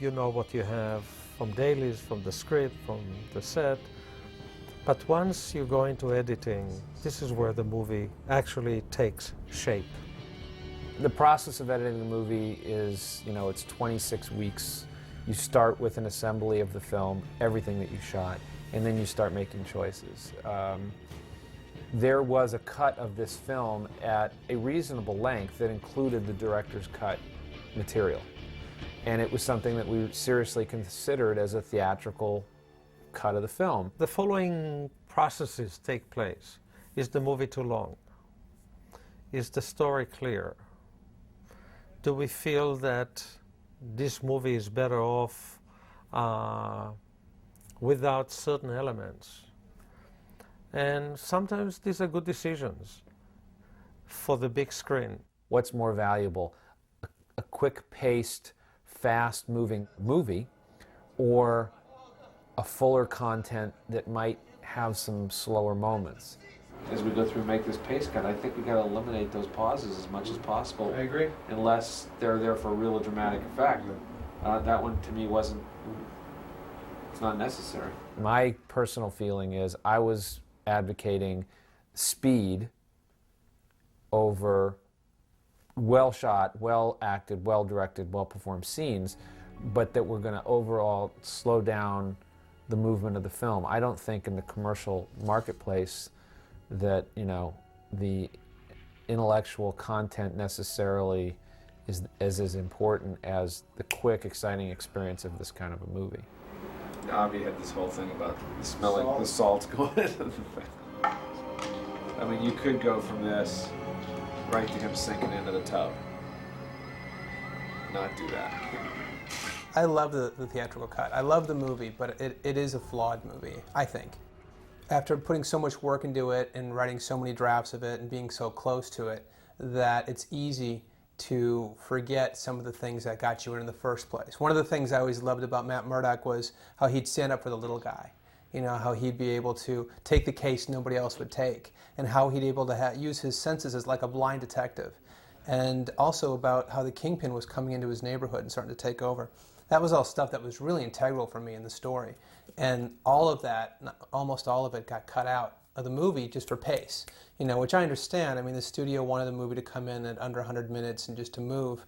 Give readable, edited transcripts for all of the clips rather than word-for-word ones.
you know what you have from dailies, from the script, from the set. But once you go into editing, this is where the movie actually takes shape. The process of editing the movie is, you know, it's 26 weeks. You start with an assembly of the film, everything that you shot, and then you start making choices. There was a cut of this film at a reasonable length that included the director's cut material. And it was something that we seriously considered as a theatrical cut of the film. The following processes take place. Is the movie too long? Is the story clear? Do we feel that this movie is better off without certain elements? And sometimes these are good decisions for the big screen. What's more valuable, a quick-paced, fast-moving movie, or a fuller content that might have some slower moments? As we go through and make this pace cut, I think we got to eliminate those pauses as much as possible. I agree. Unless they're there for a real dramatic effect. That one, to me, it's not necessary. My personal feeling is I was advocating speed over well shot, well acted, well directed, well performed scenes, but that we're going to overall slow down the movement of the film. I don't think in the commercial marketplace that, you know, the intellectual content necessarily is as important as the quick, exciting experience of this kind of a movie. Avi had this whole thing about smelling the salt going into the film. I mean, you could go from this right to him sinking into the tub. Not do that. I love the theatrical cut. I love the movie, but it is a flawed movie, I think. After putting so much work into it and writing so many drafts of it and being so close to it, that it's easy to forget some of the things that got you in the first place. One of the things I always loved about Matt Murdock was how he'd stand up for the little guy. You know, how he'd be able to take the case nobody else would take, and how he'd be able to use his senses as like a blind detective. And also about how the Kingpin was coming into his neighborhood and starting to take over. That was all stuff that was really integral for me in the story. And all of that, almost all of it, got cut out of the movie just for pace, you know, which I understand. I mean, the studio wanted the movie to come in at under 100 minutes and just to move.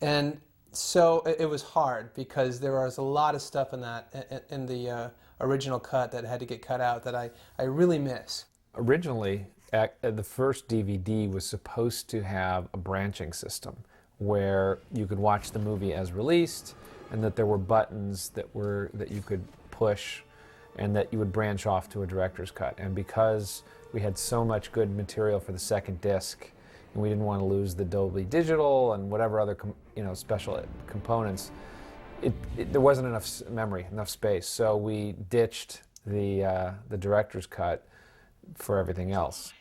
And so it was hard because there was a lot of stuff in that, in the original cut that had to get cut out that I really miss. Originally, the first DVD was supposed to have a branching system where you could watch the movie as released, and that there were buttons that you could push and that you would branch off to a director's cut. And because we had so much good material for the second disc, and we didn't want to lose the Dolby Digital and whatever other special components, there wasn't enough memory, enough space. So we ditched the director's cut for everything else.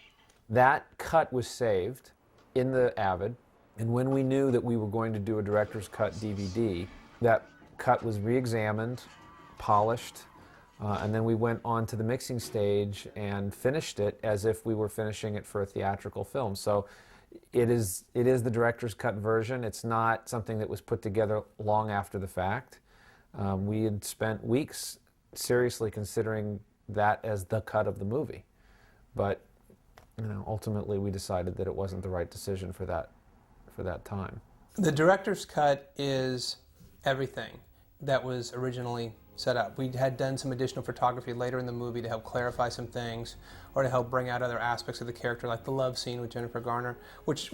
That cut was saved in the Avid, and when we knew that we were going to do a director's cut DVD, that cut was re-examined, polished, and then we went on to the mixing stage and finished it as if we were finishing it for a theatrical film. So it is the director's cut version. It's not something that was put together long after the fact. We had spent weeks seriously considering that as the cut of the movie. But ultimately we decided that it wasn't the right decision for that time. The director's cut is everything that was originally set up. We had done some additional photography later in the movie to help clarify some things or to help bring out other aspects of the character, like the love scene with Jennifer Garner, which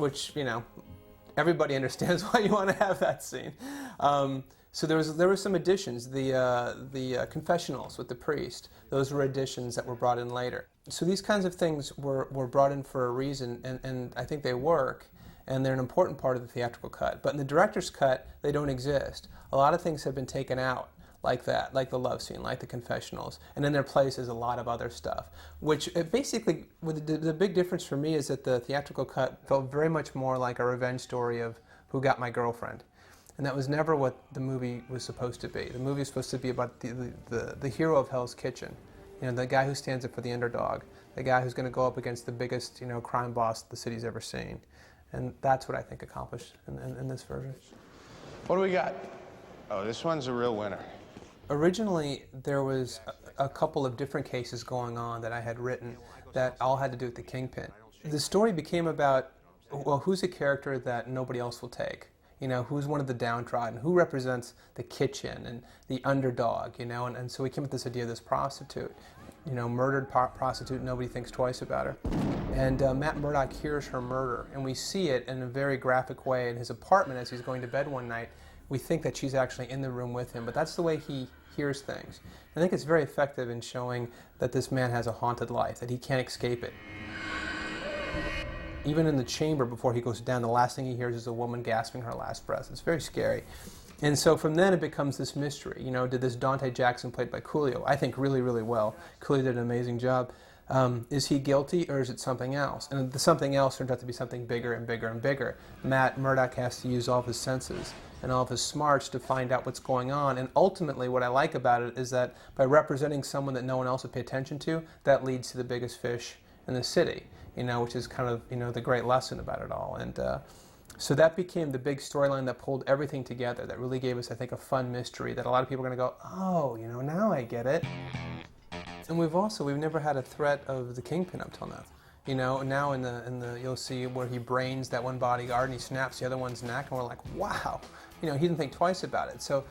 everybody understands why you want to have that scene. So there were some additions. The confessionals with the priest, those were additions that were brought in later. So these kinds of things were brought in for a reason, and I think they work, and they're an important part of the theatrical cut. But in the director's cut, they don't exist. A lot of things have been taken out like that, like the love scene, like the confessionals, and in their place is a lot of other stuff, which basically, the big difference for me is that the theatrical cut felt very much more like a revenge story of Who Got My Girlfriend. And that was never what the movie was supposed to be. The movie was supposed to be about the hero of Hell's Kitchen, the guy who stands up for the underdog, the guy who's going to go up against the biggest crime boss the city's ever seen. And that's what I think accomplished in this version. What do we got? Oh, this one's a real winner. Originally, there was a couple of different cases going on that I had written that all had to do with the Kingpin. The story became about, well, who's a character that nobody else will take? You know, who's one of the downtrodden? Who represents the kitchen and the underdog, you know? And so we came up with this idea of this prostitute, you know, murdered prostitute, nobody thinks twice about her. And Matt Murdock hears her murder, and we see it in a very graphic way in his apartment as he's going to bed one night. We think that she's actually in the room with him, but that's the way he hears things. I think it's very effective in showing that this man has a haunted life, that he can't escape it. Even in the chamber before he goes down, the last thing he hears is a woman gasping her last breath. It's very scary. And so from then it becomes this mystery. You know, did this Dante Jackson, played by Coolio, I think really, really well. Coolio did an amazing job. Is he guilty, or is it something else? And the something else turns out to be something bigger and bigger and bigger. Matt Murdock has to use all of his senses and all of his smarts to find out what's going on. And ultimately, what I like about it is that by representing someone that no one else would pay attention to, that leads to the biggest fish in the city, you know, which is kind of, you know, the great lesson about it all. And so that became the big storyline that pulled everything together, that really gave us, I think, a fun mystery that a lot of people are going to go, oh, you know, now I get it. And we've never had a threat of the Kingpin up till now. You know, now in the you'll see where he brains that one bodyguard and he snaps the other one's neck, and we're like, wow, you know, he didn't think twice about it. So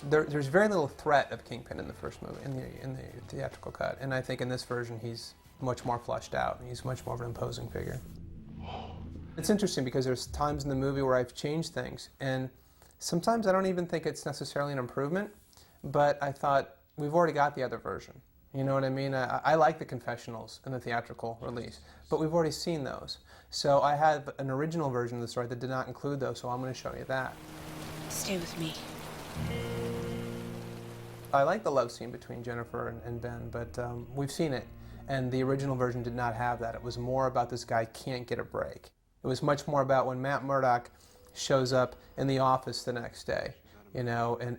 there's very little threat of Kingpin in the first movie, in the theatrical cut, and I think in this version he's much more fleshed out and he's much more of an imposing figure. It's interesting because there's times in the movie where I've changed things, and sometimes I don't even think it's necessarily an improvement, but I thought we've already got the other version. You know what I mean? I like the confessionals in the theatrical release, but we've already seen those. So I have an original version of the story that did not include those, so I'm going to show you that. Stay with me. I like the love scene between Jennifer and Ben, but we've seen it, and the original version did not have that. It was more about this guy can't get a break. It was much more about when Matt Murdock shows up in the office the next day. You know, and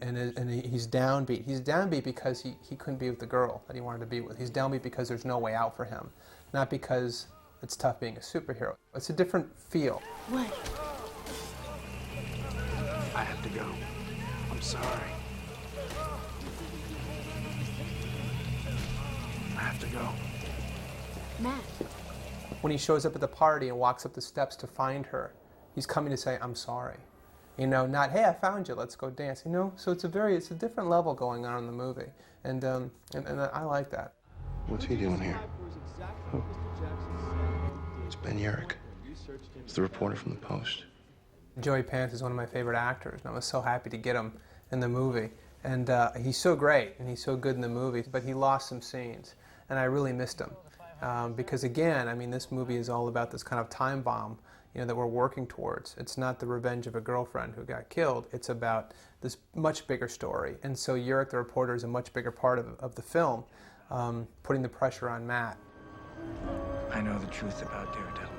he's downbeat. He's downbeat because he couldn't be with the girl that he wanted to be with. He's downbeat because there's no way out for him, not because it's tough being a superhero. It's a different feel. What? I have to go. I'm sorry. I have to go. Matt. When he shows up at the party and walks up the steps to find her, he's coming to say, I'm sorry. You know, not, hey, I found you, let's go dance. You know, so it's a different level going on in the movie, and I like that. What's he doing here? Who? It's Ben Urich. It's the reporter from the Post. Joey Pants is one of my favorite actors, and I was so happy to get him in the movie. And he's so great, and he's so good in the movie, but he lost some scenes, and I really missed him. Because again, I mean, this movie is all about this kind of time bomb, you know, that we're working towards. It's not the revenge of a girlfriend who got killed. It's about this much bigger story. And so Urich, the reporter, is a much bigger part of the film, putting the pressure on Matt. I know the truth about Daredevil.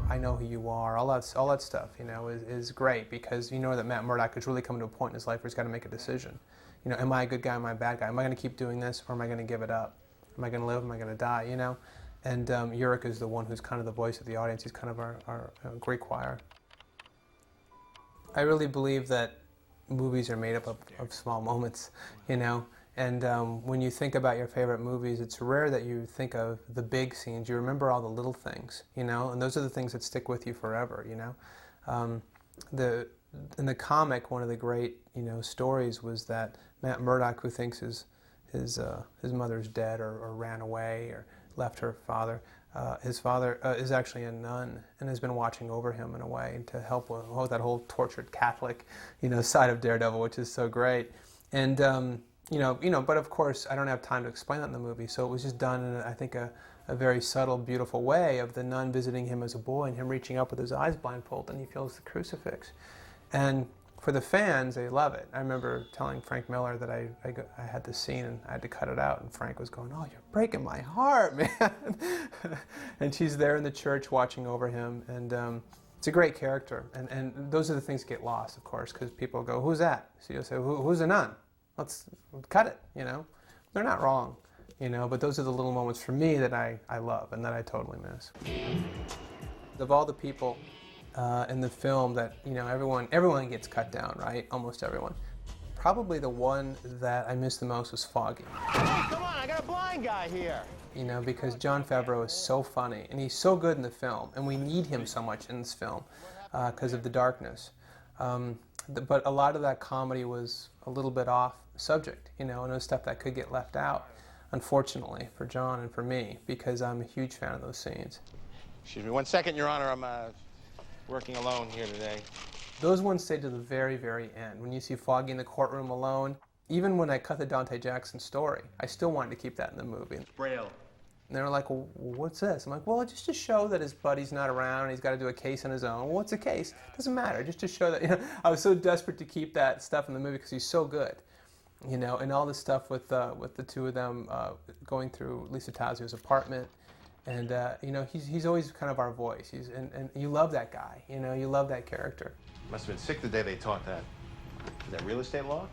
I know who you are. All that stuff, you know, is great because you know that Matt Murdock is really coming to a point in his life where he's got to make a decision. You know, am I a good guy? Am I a bad guy? Am I going to keep doing this, or am I going to give it up? Am I going to live? Am I going to die? You know. And Urich is the one who's kind of the voice of the audience. He's kind of our great choir. I really believe that movies are made up of small moments, you know. And when you think about your favorite movies, it's rare that you think of the big scenes. You remember all the little things, you know. And those are the things that stick with you forever, you know. In the comic, one of the great, you know, stories was that Matt Murdock, who thinks his mother's dead or ran away or left her father. His father is actually a nun and has been watching over him in a way to help with that whole tortured Catholic, you know, side of Daredevil, which is so great. And you know, but of course I don't have time to explain that in the movie, so it was just done in I think a very subtle, beautiful way of the nun visiting him as a boy and him reaching up with his eyes blindfolded and he feels the crucifix. And for the fans, they love it. I remember telling Frank Miller that I had this scene and I had to cut it out, and Frank was going, "Oh, you're breaking my heart, man." And she's there in the church watching over him, and it's a great character. And those are the things that get lost, of course, because people go, "Who's that?" So you'll say, "Who's a nun? Let's cut it," you know. They're not wrong, you know, but those are the little moments for me that I love and that I totally miss. Of all the people in the film that, you know, everyone gets cut down, right? Almost everyone. Probably the one that I missed the most was Foggy. Hey, come on, I got a blind guy here. You know, because Jon Favreau is so funny, and he's so good in the film, and we need him so much in this film because of the darkness. But a lot of that comedy was a little bit off subject, you know, and it was stuff that could get left out, unfortunately, for Jon and for me, because I'm a huge fan of those scenes. Excuse me 1 second, Your Honor, I'm working alone here today. Those ones stay to the very, very end. When you see Foggy in the courtroom alone, even when I cut the Dante Jackson story, I still wanted to keep that in the movie. Braille. And they were like, well, what's this? I'm like, well, just to show that his buddy's not around and he's got to do a case on his own. Well, what's a case? Doesn't matter, just to show that, you know, I was so desperate to keep that stuff in the movie because he's so good. You know, and all this stuff with the two of them going through Lisa Tasio's apartment. And, you know, he's always kind of our voice. And you love that guy, you know, you love that character. Must have been sick the day they taught that. Is that real estate law?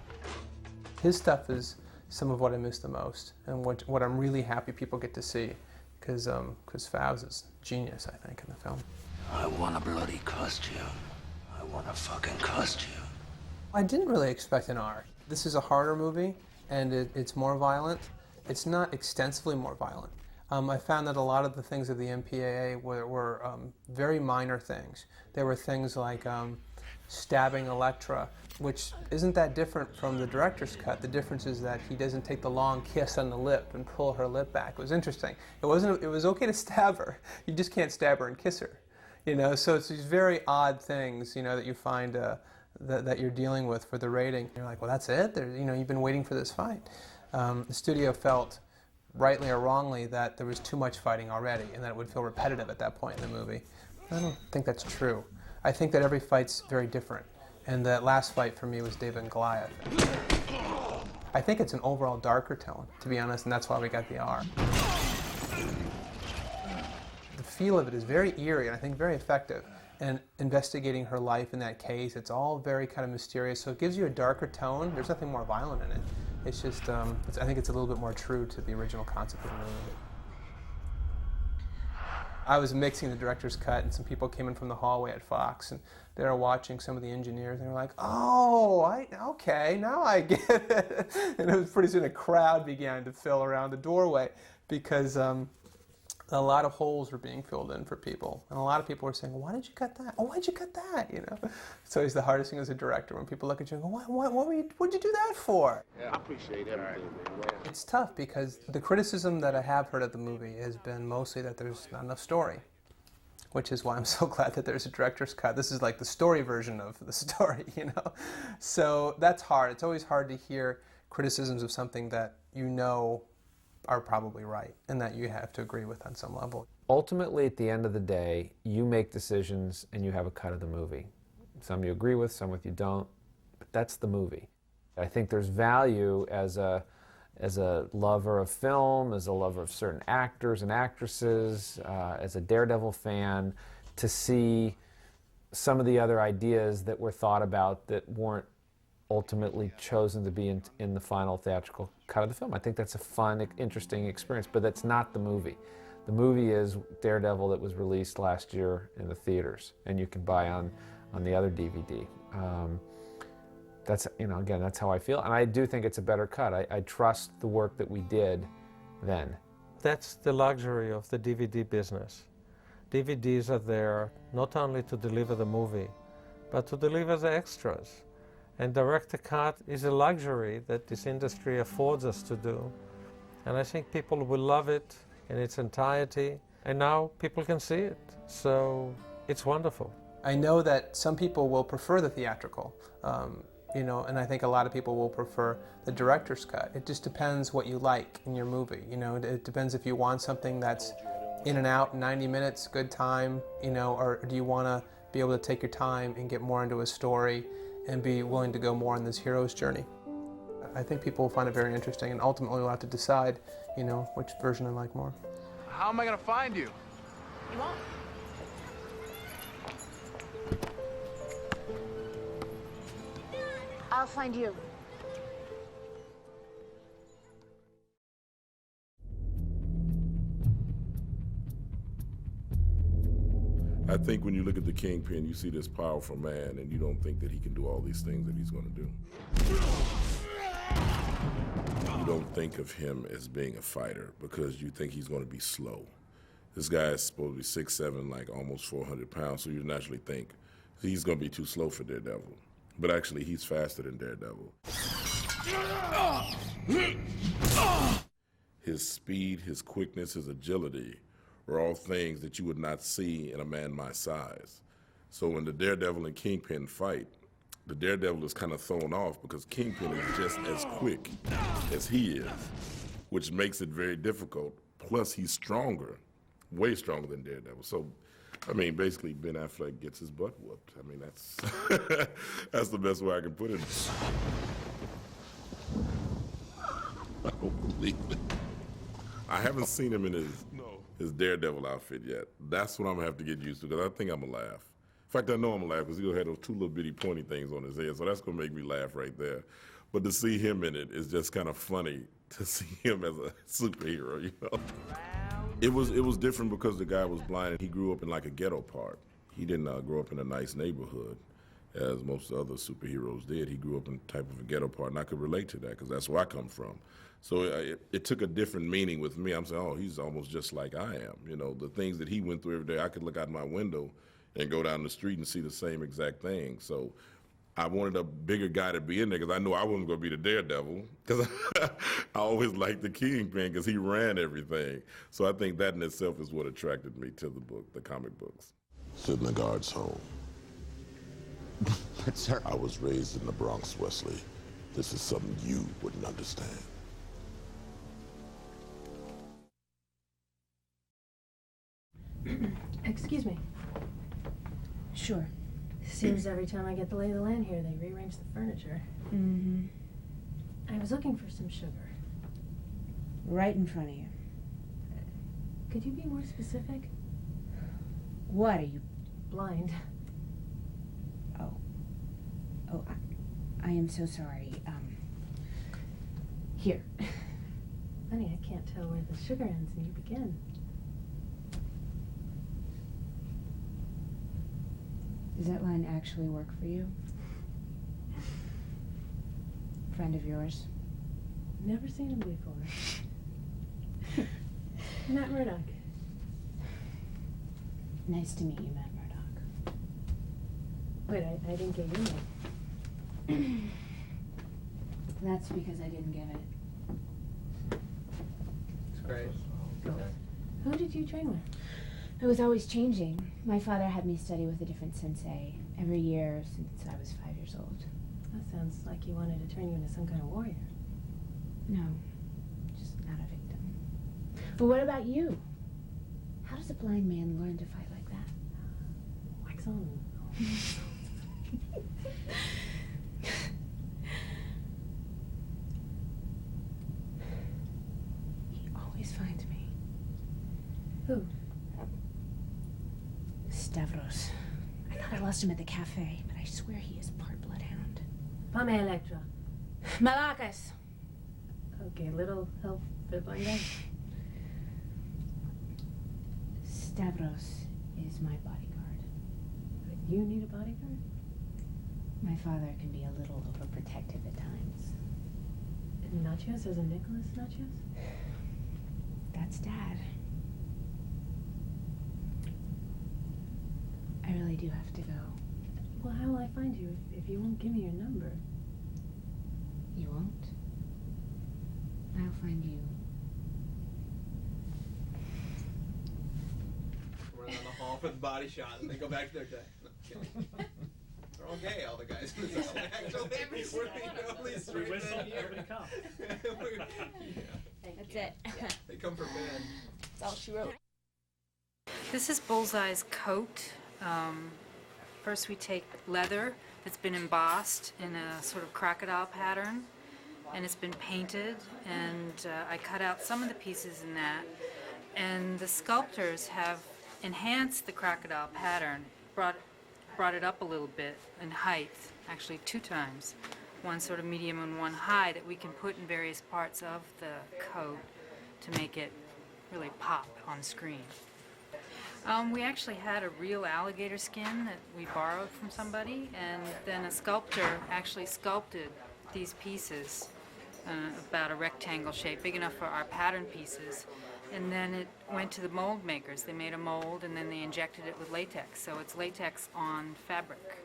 His stuff is some of what I miss the most, and what I'm really happy people get to see, because Favs is genius, I think, in the film. I wanna bloody cost you. I wanna fucking cost you. I didn't really expect an R. This is a harder movie, and it's more violent. It's not extensively more violent. I found that a lot of the things of the MPAA were very minor things. There were things like stabbing Elektra, which isn't that different from the director's cut. The difference is that he doesn't take the long kiss on the lip and pull her lip back. It was interesting. It was okay to stab her. You just can't stab her and kiss her. You know, so it's these very odd things, you know, that you find that you're dealing with for the rating. You're like, well, that's it? You know, you've been waiting for this fight. The studio felt, rightly or wrongly, that there was too much fighting already and that it would feel repetitive at that point in the movie. I don't think that's true. I think that every fight's very different. And that last fight for me was David and Goliath. I think it's an overall darker tone, to be honest, and that's why we got the R. The feel of it is very eerie and I think very effective. And investigating her life in that case, it's all very kind of mysterious, so it gives you a darker tone. There's nothing more violent in it. It's just, I think it's a little bit more true to the original concept of the movie. I was mixing the director's cut, and some people came in from the hallway at Fox, and they were watching some of the engineers, and they were like, oh, okay, now I get it. And it was pretty soon a crowd began to fill around the doorway because a lot of holes were being filled in for people. And a lot of people were saying, well, why did you cut that? Oh, why'd you cut that? You know, it's always the hardest thing as a director when people look at you and go, what'd you do that for? Yeah, I appreciate everything, man. It's tough because the criticism that I have heard of the movie has been mostly that there's not enough story, which is why I'm so glad that there's a director's cut. This is like the story version of the story, you know? So that's hard. It's always hard to hear criticisms of something that you know are probably right and that you have to agree with on some level. Ultimately, at the end of the day, you make decisions and you have a cut of the movie. Some you agree with, some with you don't, but that's the movie. I think there's value as a lover of film, as a lover of certain actors and actresses, as a Daredevil fan, to see some of the other ideas that were thought about that weren't ultimately chosen to be in the final theatrical cut of the film. I think that's a fun, interesting experience, but that's not the movie. The movie is Daredevil that was released last year in the theaters, and you can buy on the other DVD. That's, you know, again, that's how I feel, and I do think it's a better cut. I trust the work that we did then. That's the luxury of the DVD business. DVDs are there not only to deliver the movie, but to deliver the extras. And director cut is a luxury that this industry affords us to do. And I think people will love it in its entirety. And now people can see it. So it's wonderful. I know that some people will prefer the theatrical, you know, and I think a lot of people will prefer the director's cut. It just depends what you like in your movie. You know, it depends if you want something that's in and out, 90 minutes, good time, you know, or do you want to be able to take your time and get more into a story and be willing to go more on this hero's journey. I think people will find it very interesting, and ultimately we'll have to decide, you know, which version I like more. How am I gonna find you? You won't. I'll find you. I think when you look at the Kingpin, you see this powerful man, and you don't think that he can do all these things that he's going to do. You don't think of him as being a fighter because you think he's going to be slow. This guy is supposed to be 6'7", like almost 400 pounds, so you naturally think he's going to be too slow for Daredevil. But actually, he's faster than Daredevil. His speed, his quickness, his agility are all things that you would not see in a man my size. So when the Daredevil and Kingpin fight, the Daredevil is kind of thrown off because Kingpin is just as quick as he is, which makes it very difficult. Plus, he's stronger, way stronger than Daredevil. So, I mean, basically, Ben Affleck gets his butt whooped. I mean, that's that's the best way I can put it. I don't believe it. I haven't seen him in his Daredevil outfit yet. That's what I'm gonna have to get used to because I think I'm gonna laugh. In fact, I know I'm gonna laugh because he'll have those two little bitty pointy things on his head, so that's gonna make me laugh right there. But to see him in it is just kind of funny to see him as a superhero, you know. It was different because the guy was blind and he grew up in like a ghetto part. He didn't grow up in a nice neighborhood as most other superheroes did. He grew up in type of a ghetto part, and I could relate to that because that's where I come from. So it took a different meaning with me. I'm saying, oh, he's almost just like I am. You know, the things that he went through every day, I could look out my window and go down the street and see the same exact thing. So I wanted a bigger guy to be in there because I knew I wasn't going to be the Daredevil because I always liked the Kingpin because he ran everything. So I think that in itself is what attracted me to the book, the comic books. Sit in the guard's home. But, sir, I was raised in the Bronx, Wesley. This is something you wouldn't understand. Excuse me. Sure. Seems every time I get the lay of the land here, they rearrange the furniture. Mm-hmm. I was looking for some sugar. Right in front of you. Could you be more specific? What, are you... Blind. Oh, I am so sorry. Here. Honey, I can't tell where the sugar ends and you begin. Does that line actually work for you? Friend of yours? Never seen him before. Matt Murdock. Nice to meet you, Matt Murdock. Wait, I didn't get your name. That's because I didn't give it. It's great. Who did you train with? I was always changing. My father had me study with a different sensei every year since I was 5 years old. That sounds like he wanted to turn you into some kind of warrior. No, just not a victim. But what about you? How does a blind man learn to fight like that? Wax on. He always finds me. Who? Stavros. I thought I lost him at the cafe, but I swear he is part bloodhound. Pame Electra. Malakas! Okay, little help for the blind guy. Stavros is my bodyguard. You need a bodyguard? My father can be a little overprotective at times. Nachos as a Nicholas Nachos? That's Dad. I really do have to go. Well, how will I find you if you won't give me your number? You won't? I'll find you. We're down the hall for the body shot, and they go back to their day. No, kidding. They're all gay, all the guys in this house. Actually, we're the only straight men here. That's it. Yeah, they come for Ben. That's all she wrote. This is Bullseye's coat. First we take leather that's been embossed in a sort of crocodile pattern, and it's been painted, and I cut out some of the pieces in that, and the sculptors have enhanced the crocodile pattern, brought it up a little bit in height, actually 2 times, one sort of medium and one high, that we can put in various parts of the coat to make it really pop on screen. We actually had a real alligator skin that we borrowed from somebody, and then a sculptor actually sculpted these pieces about a rectangle shape, big enough for our pattern pieces. And then it went to the mold makers. They made a mold and then they injected it with latex. So it's latex on fabric.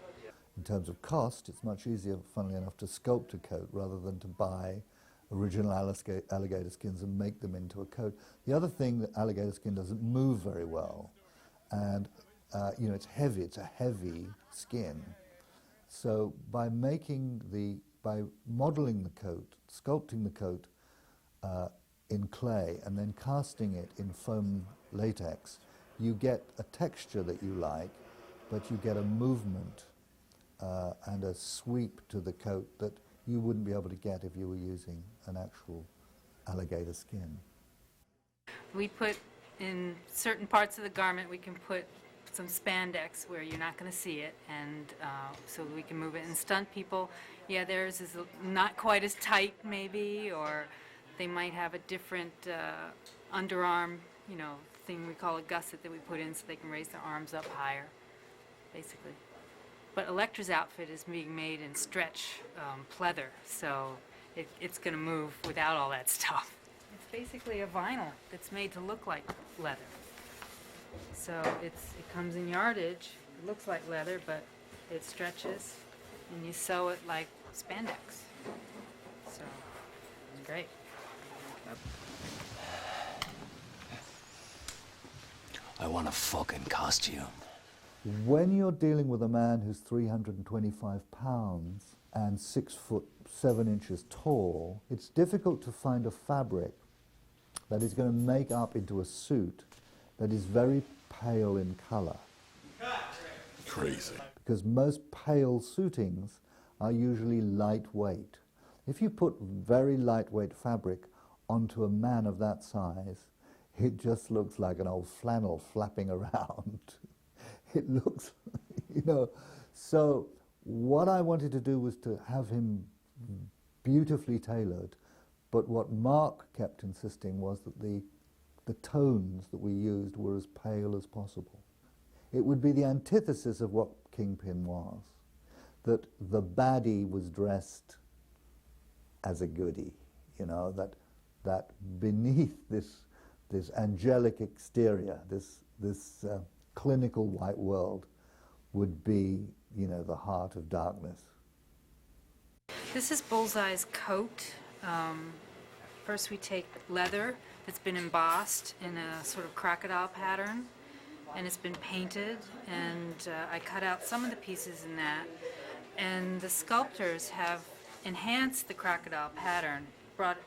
In terms of cost, it's much easier, funnily enough, to sculpt a coat rather than to buy original alligator skins and make them into a coat. The other thing that alligator skin doesn't move very well, and you know, it's heavy, it's a heavy skin. So by modeling the coat, sculpting the coat in clay and then casting it in foam latex, you get a texture that you like, but you get a movement and a sweep to the coat that you wouldn't be able to get if you were using an actual alligator skin. We put in certain parts of the garment, we can put some spandex where you're not going to see it, and so we can move it. And stunt people, yeah, theirs is not quite as tight maybe, or they might have a different underarm, you know, thing we call a gusset that we put in so they can raise their arms up higher, basically. But Electra's outfit is being made in stretch pleather, so it's going to move without all that stuff. It's basically a vinyl that's made to look like leather. So it comes in yardage, it looks like leather, but it stretches, and you sew it like spandex. So it's great. I want a fucking costume. When you're dealing with a man who's 325 pounds and 6'7" tall, it's difficult to find a fabric that is going to make up into a suit that is very pale in color. Crazy. Because most pale suitings are usually lightweight. If you put very lightweight fabric onto a man of that size, it just looks like an old flannel flapping around. It looks, you know. So what I wanted to do was to have him beautifully tailored, but what Mark kept insisting was that the tones that we used were as pale as possible. It would be the antithesis of what Kingpin was, that the baddie was dressed as a goodie, you know, that beneath this angelic exterior, this clinical white world would be, you know, the heart of darkness. This is Bullseye's coat. First we take leather that's been embossed in a sort of crocodile pattern, and it's been painted, and I cut out some of the pieces in that, and the sculptors have enhanced the crocodile pattern, brought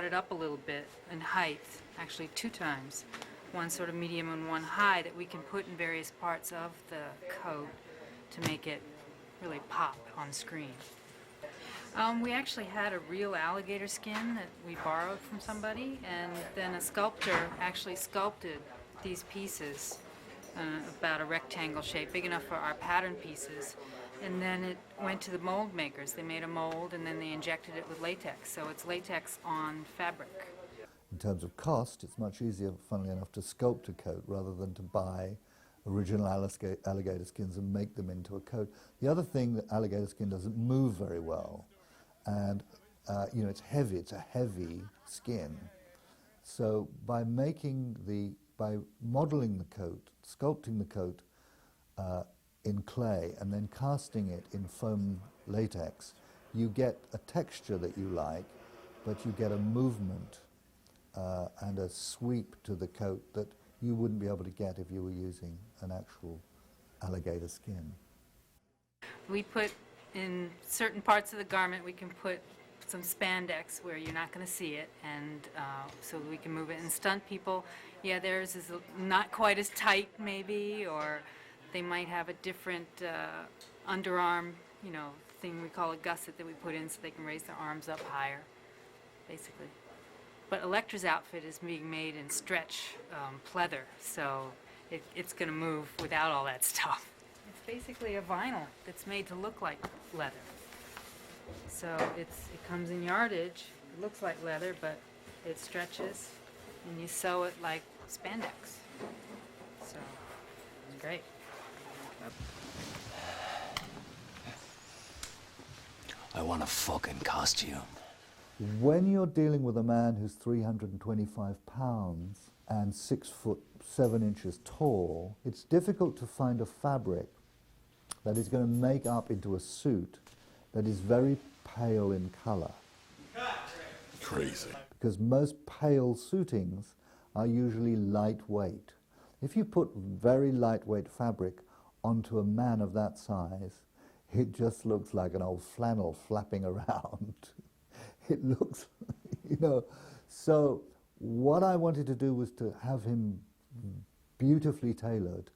it up a little bit in height, actually 2 times, one sort of medium and one high, that we can put in various parts of the coat to make it really pop on screen. We actually had a real alligator skin that we borrowed from somebody, and then a sculptor actually sculpted these pieces about a rectangle shape, big enough for our pattern pieces. And then it went to the mold makers. They made a mold and then they injected it with latex. So it's latex on fabric. In terms of cost, it's much easier, funnily enough, to sculpt a coat rather than to buy original alligator skins and make them into a coat. The other thing that alligator skin doesn't move very well, and you know, it's heavy, it's a heavy skin. So by modeling the coat, sculpting the coat in clay and then casting it in foam latex, you get a texture that you like, but you get a movement and a sweep to the coat that you wouldn't be able to get if you were using an actual alligator skin. We put in certain parts of the garment, we can put some spandex where you're not going to see it, and so we can move it. And stunt people, yeah, theirs is not quite as tight maybe, or they might have a different underarm, you know, thing we call a gusset that we put in so they can raise their arms up higher, basically. But Electra's outfit is being made in stretch pleather, so it's going to move without all that stuff. It's basically a vinyl that's made to look like leather. So it comes in yardage, it looks like leather, but it stretches, and you sew it like spandex. So great. I want a fucking costume. When you're dealing with a man who's 325 pounds and 6'7" tall, it's difficult to find a fabric that is going to make up into a suit that is very pale in color. Crazy. Because most pale suitings are usually lightweight. If you put very lightweight fabric onto a man of that size, it just looks like an old flannel flapping around. It looks, you know. So what I wanted to do was to have him beautifully tailored,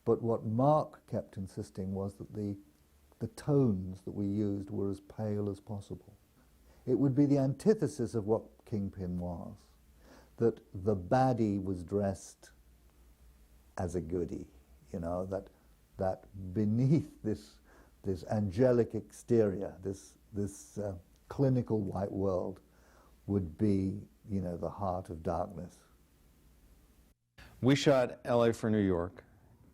but what Mark kept insisting was that the tones that we used were as pale as possible. It would be the antithesis of what Kingpin was, that the baddie was dressed as a goodie, you know, that beneath this angelic exterior, this clinical white world would be, you know, the heart of darkness. We shot LA for New York,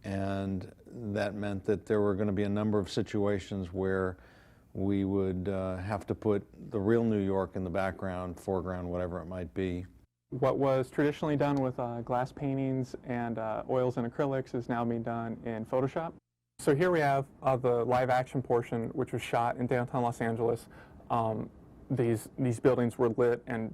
and that meant that there were going to be a number of situations where we would have to put the real New York in the background, foreground, whatever it might be. What was traditionally done with glass paintings and oils and acrylics is now being done in Photoshop. So here we have the live action portion, which was shot in downtown Los Angeles. These buildings were lit and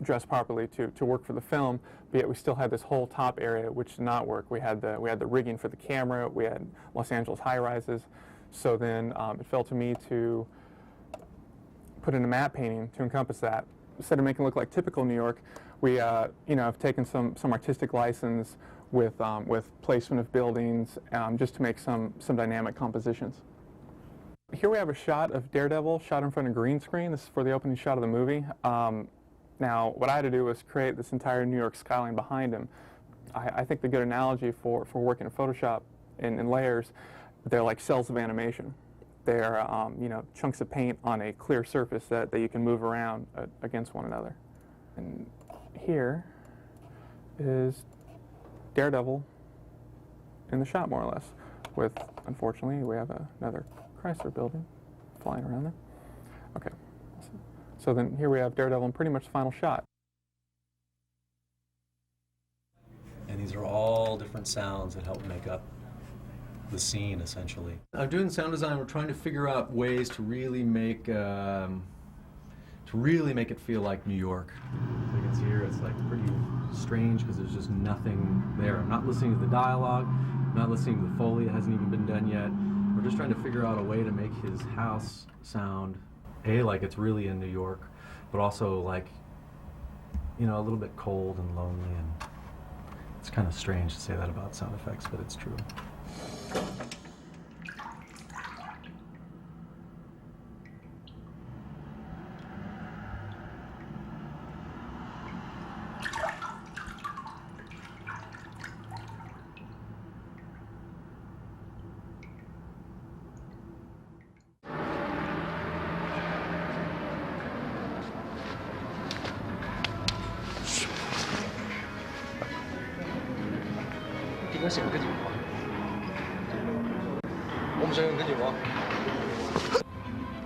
dressed properly to work for the film, but yet we still had this whole top area which did not work. We had the rigging for the camera, we had Los Angeles high-rises. So then it fell to me to put in a matte painting to encompass that. Instead of making it look like typical New York, we you know, have taken some artistic license with placement of buildings just to make some dynamic compositions. Here we have a shot of Daredevil shot in front of green screen. This is for the opening shot of the movie. Now, what I had to do was create this entire New York skyline behind him. I think the good analogy for working in Photoshop in layers, they're like cells of animation. They're you know, chunks of paint on a clear surface that you can move around against one another. And here is Daredevil in the shot, more or less, with, unfortunately, we have another Chrysler building flying around there. Okay, so then here we have Daredevil in pretty much the final shot. And these are all different sounds that help make up the scene, essentially. I'm doing sound design. We're trying to figure out ways to really make it feel like New York. As you can see here, it's like pretty strange because there's just nothing there. I'm not listening to the dialogue. I'm not listening to the Foley. It hasn't even been done yet. We're just trying to figure out a way to make his house sound, like it's really in New York, but also like, you know, a little bit cold and lonely. And it's kind of strange to say that about sound effects, but it's true.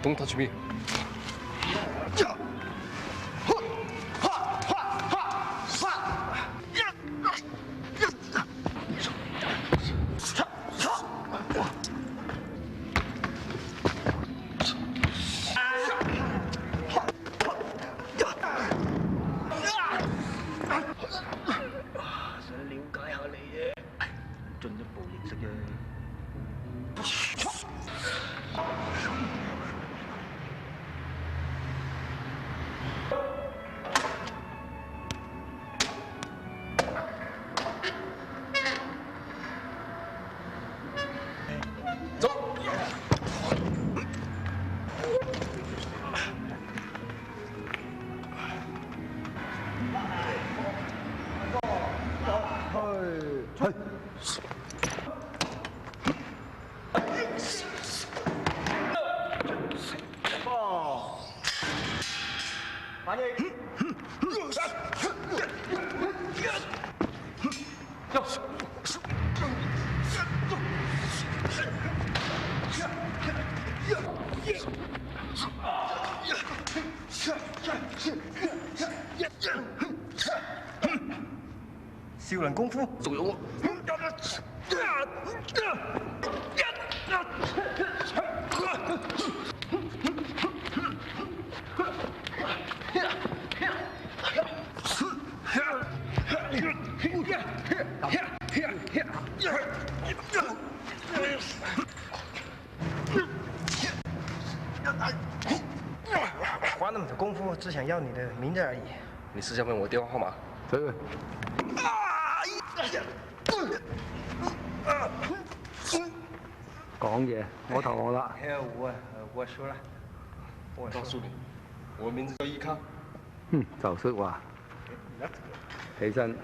Don't touch me. 少林功夫，仲有我。花那么多功夫，只想要你的名字而已。你是想问我电话号码？对。講嘢，我投我啦。我說了，我告訴你，我名字叫依康。就識話。起身。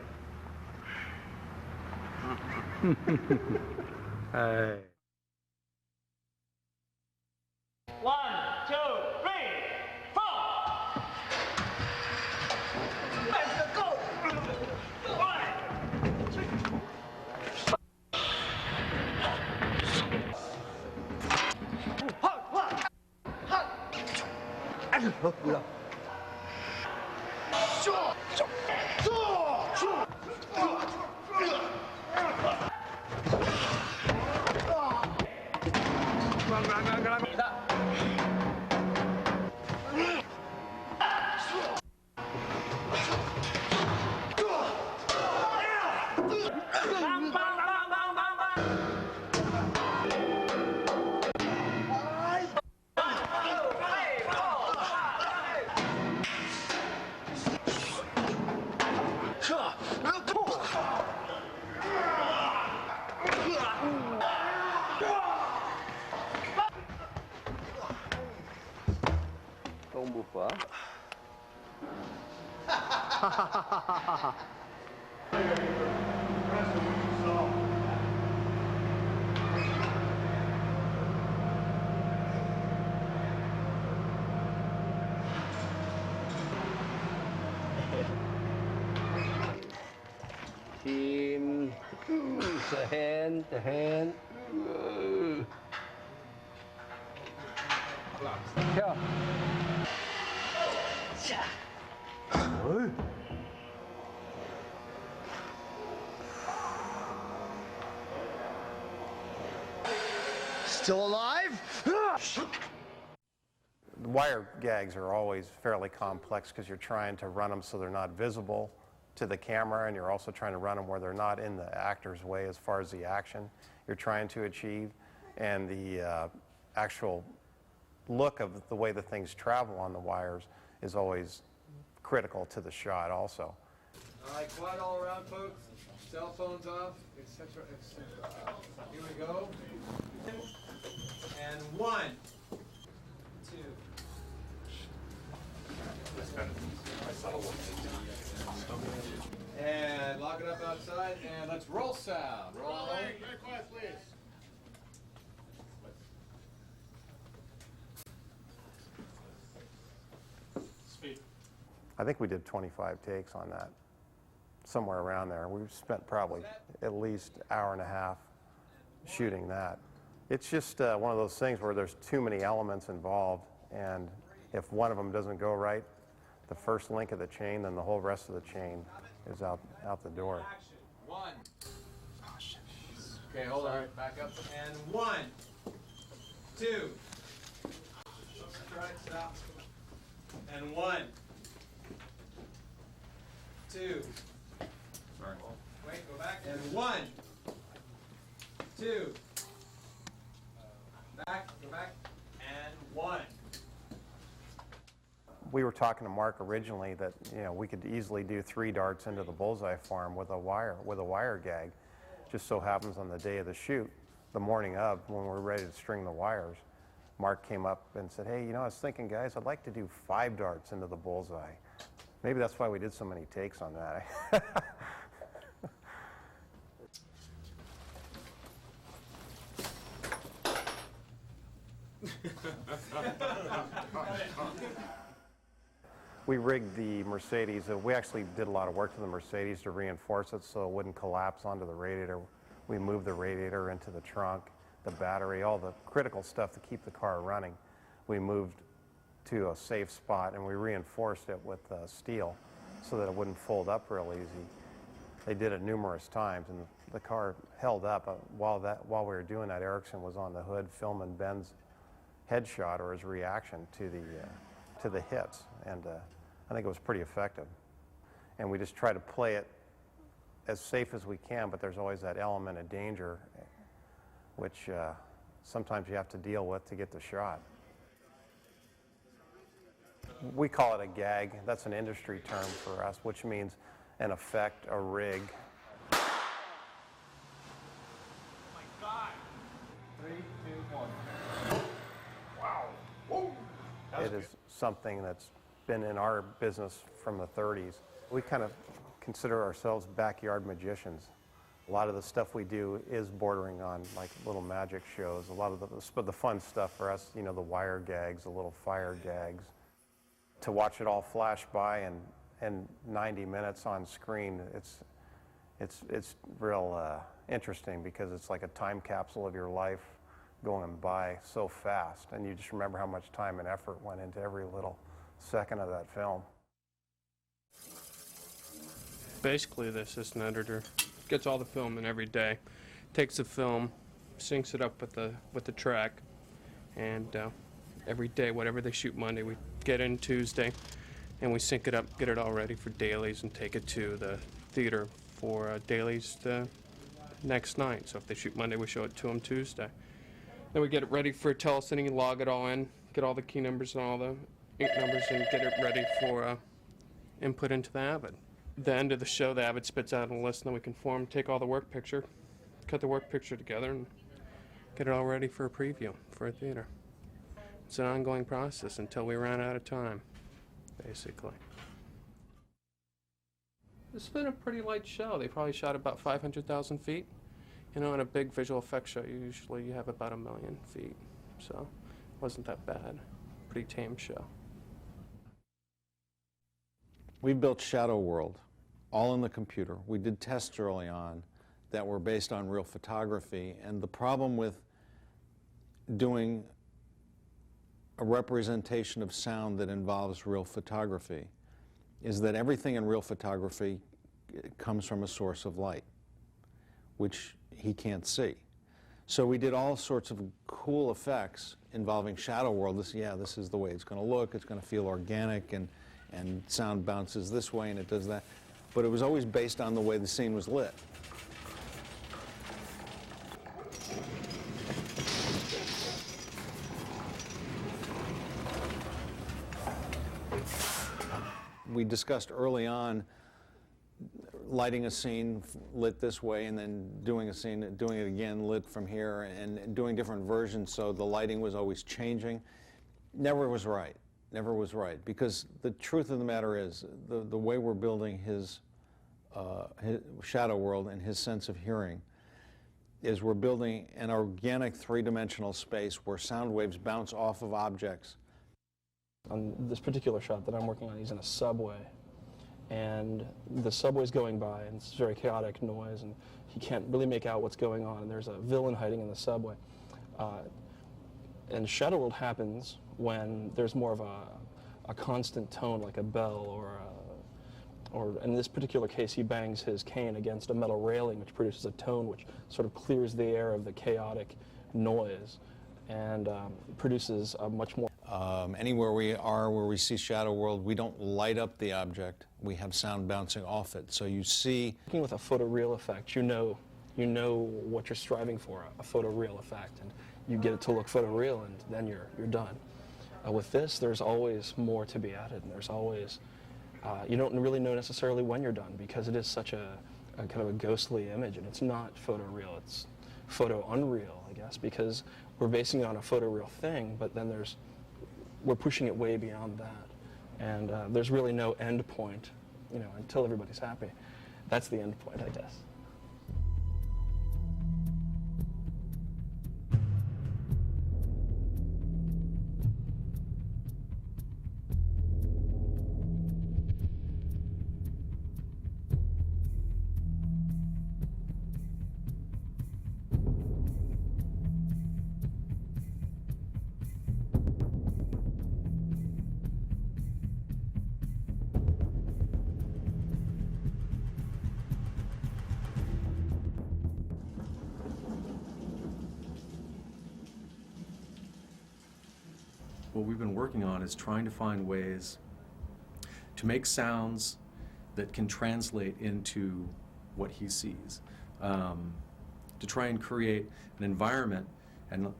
唉。1, 2, 3, 4. Let's go. 好，不要。Don't move, huh? Team, the hand. Yeah. Still alive? The wire gags are always fairly complex because you're trying to run them so they're not visible to the camera, and you're also trying to run them where they're not in the actor's way as far as the action you're trying to achieve, and the actual look of the way the things travel on the wires is always critical to the shot also. All right, quiet all around, folks. Cell phones off, etc., etc. Here we go. And 1, 2. And lock it up outside, and let's roll sound. Roll. Very quiet, please. Speed. I think we did 25 takes on that, somewhere around there. We've spent probably at least an hour and a half shooting that. It's just one of those things where there's too many elements involved, and if one of them doesn't go right, the first link of the chain, then the whole rest of the chain is out the door. 1. Oh, shit. Okay, hold on. Back up. And 1, 2. Try it. Stop. And 1, 2. Sorry. Wait. Go back. And 1, 2. Back. Go back. And 1. We were talking to Mark originally that we could easily do 3 darts into the bullseye farm with a wire gag. Just so happens on the day of the shoot, the morning of, when we were ready to string the wires, Mark came up and said, "Hey, I was thinking, guys, I'd like to do 5 darts into the bullseye." Maybe that's why we did so many takes on that. We rigged the Mercedes. We actually did a lot of work to the Mercedes to reinforce it so it wouldn't collapse onto the radiator. We moved the radiator into the trunk, the battery, all the critical stuff to keep the car running. We moved to a safe spot, and we reinforced it with steel so that it wouldn't fold up real easy. They did it numerous times, and the car held up. While we were doing that, Erickson was on the hood filming Ben's headshot or his reaction to the hits, and I think it was pretty effective. And we just try to play it as safe as we can, but there's always that element of danger, which sometimes you have to deal with to get the shot. We call it a gag. That's an industry term for us, which means an effect, a rig. Oh my God. 3, 2, 1. Wow. Woo. It is something that's been in our business from the 30s. We kind of consider ourselves backyard magicians. A lot of the stuff we do is bordering on like little magic shows. A lot of the fun stuff for us, you know, the wire gags, the little fire gags. To watch it all flash by and 90 minutes on screen, it's real interesting because it's like a time capsule of your life going by so fast, and you just remember how much time and effort went into every little second of that film. Basically, the assistant editor gets all the film in every day, takes the film, syncs it up with the track, and every day, whatever they shoot Monday, we get in Tuesday, and we sync it up, get it all ready for dailies, and take it to the theater for dailies the next night. So if they shoot Monday, we show it to them Tuesday. Then we get it ready for telecine, log it all in, get all the key numbers and all the ink numbers, and get it ready for input into the Avid. The end of the show, the Avid spits out a list, and then we conform, take all the work picture, cut the work picture together, and get it all ready for a preview for a theater. It's an ongoing process until we run out of time, basically. It's been a pretty light show. They probably shot about 500,000 feet. You know, in a big visual effects show, usually you have about 1 million feet. So it wasn't that bad. Pretty tame show. We built Shadow World, all in the computer. We did tests early on that were based on real photography, and the problem with doing a representation of sound that involves real photography is that everything in real photography comes from a source of light, which he can't see. So we did all sorts of cool effects involving Shadow World. This is the way it's going to look. It's going to feel organic, and sound bounces this way, and it does that. But it was always based on the way the scene was lit. We discussed early on lighting a scene lit this way, and then doing a scene, doing it again lit from here, and doing different versions, so the lighting was always changing. Never was right. Never was right, because the truth of the matter is the way we're building his Shadow World and his sense of hearing is we're building an organic three-dimensional space where sound waves bounce off of objects. On this particular shot that I'm working on, he's in a subway, and the subway's going by, and it's very chaotic noise, and he can't really make out what's going on, and there's a villain hiding in the subway. And Shadow World happens when there's more of a constant tone, like a bell, or in this particular case, he bangs his cane against a metal railing, which produces a tone which sort of clears the air of the chaotic noise, and produces a much more... Anywhere we are where we see Shadow World, we don't light up the object. We have sound bouncing off it. So you see... Working with a photoreal effect, you know what you're striving for, a photoreal effect, and you get it to look photoreal, and then you're done. With this, there's always more to be added, and there's always... you don't really know necessarily when you're done, because it is such a kind of a ghostly image, and it's not photoreal, it's photo-unreal, I guess, because we're basing it on a photoreal thing, but then we're pushing it way beyond that. And there's really no end point, you know, until everybody's happy. That's the end point, I guess. we've been working on is trying to find ways to make sounds that can translate into what he sees, to try and create an environment and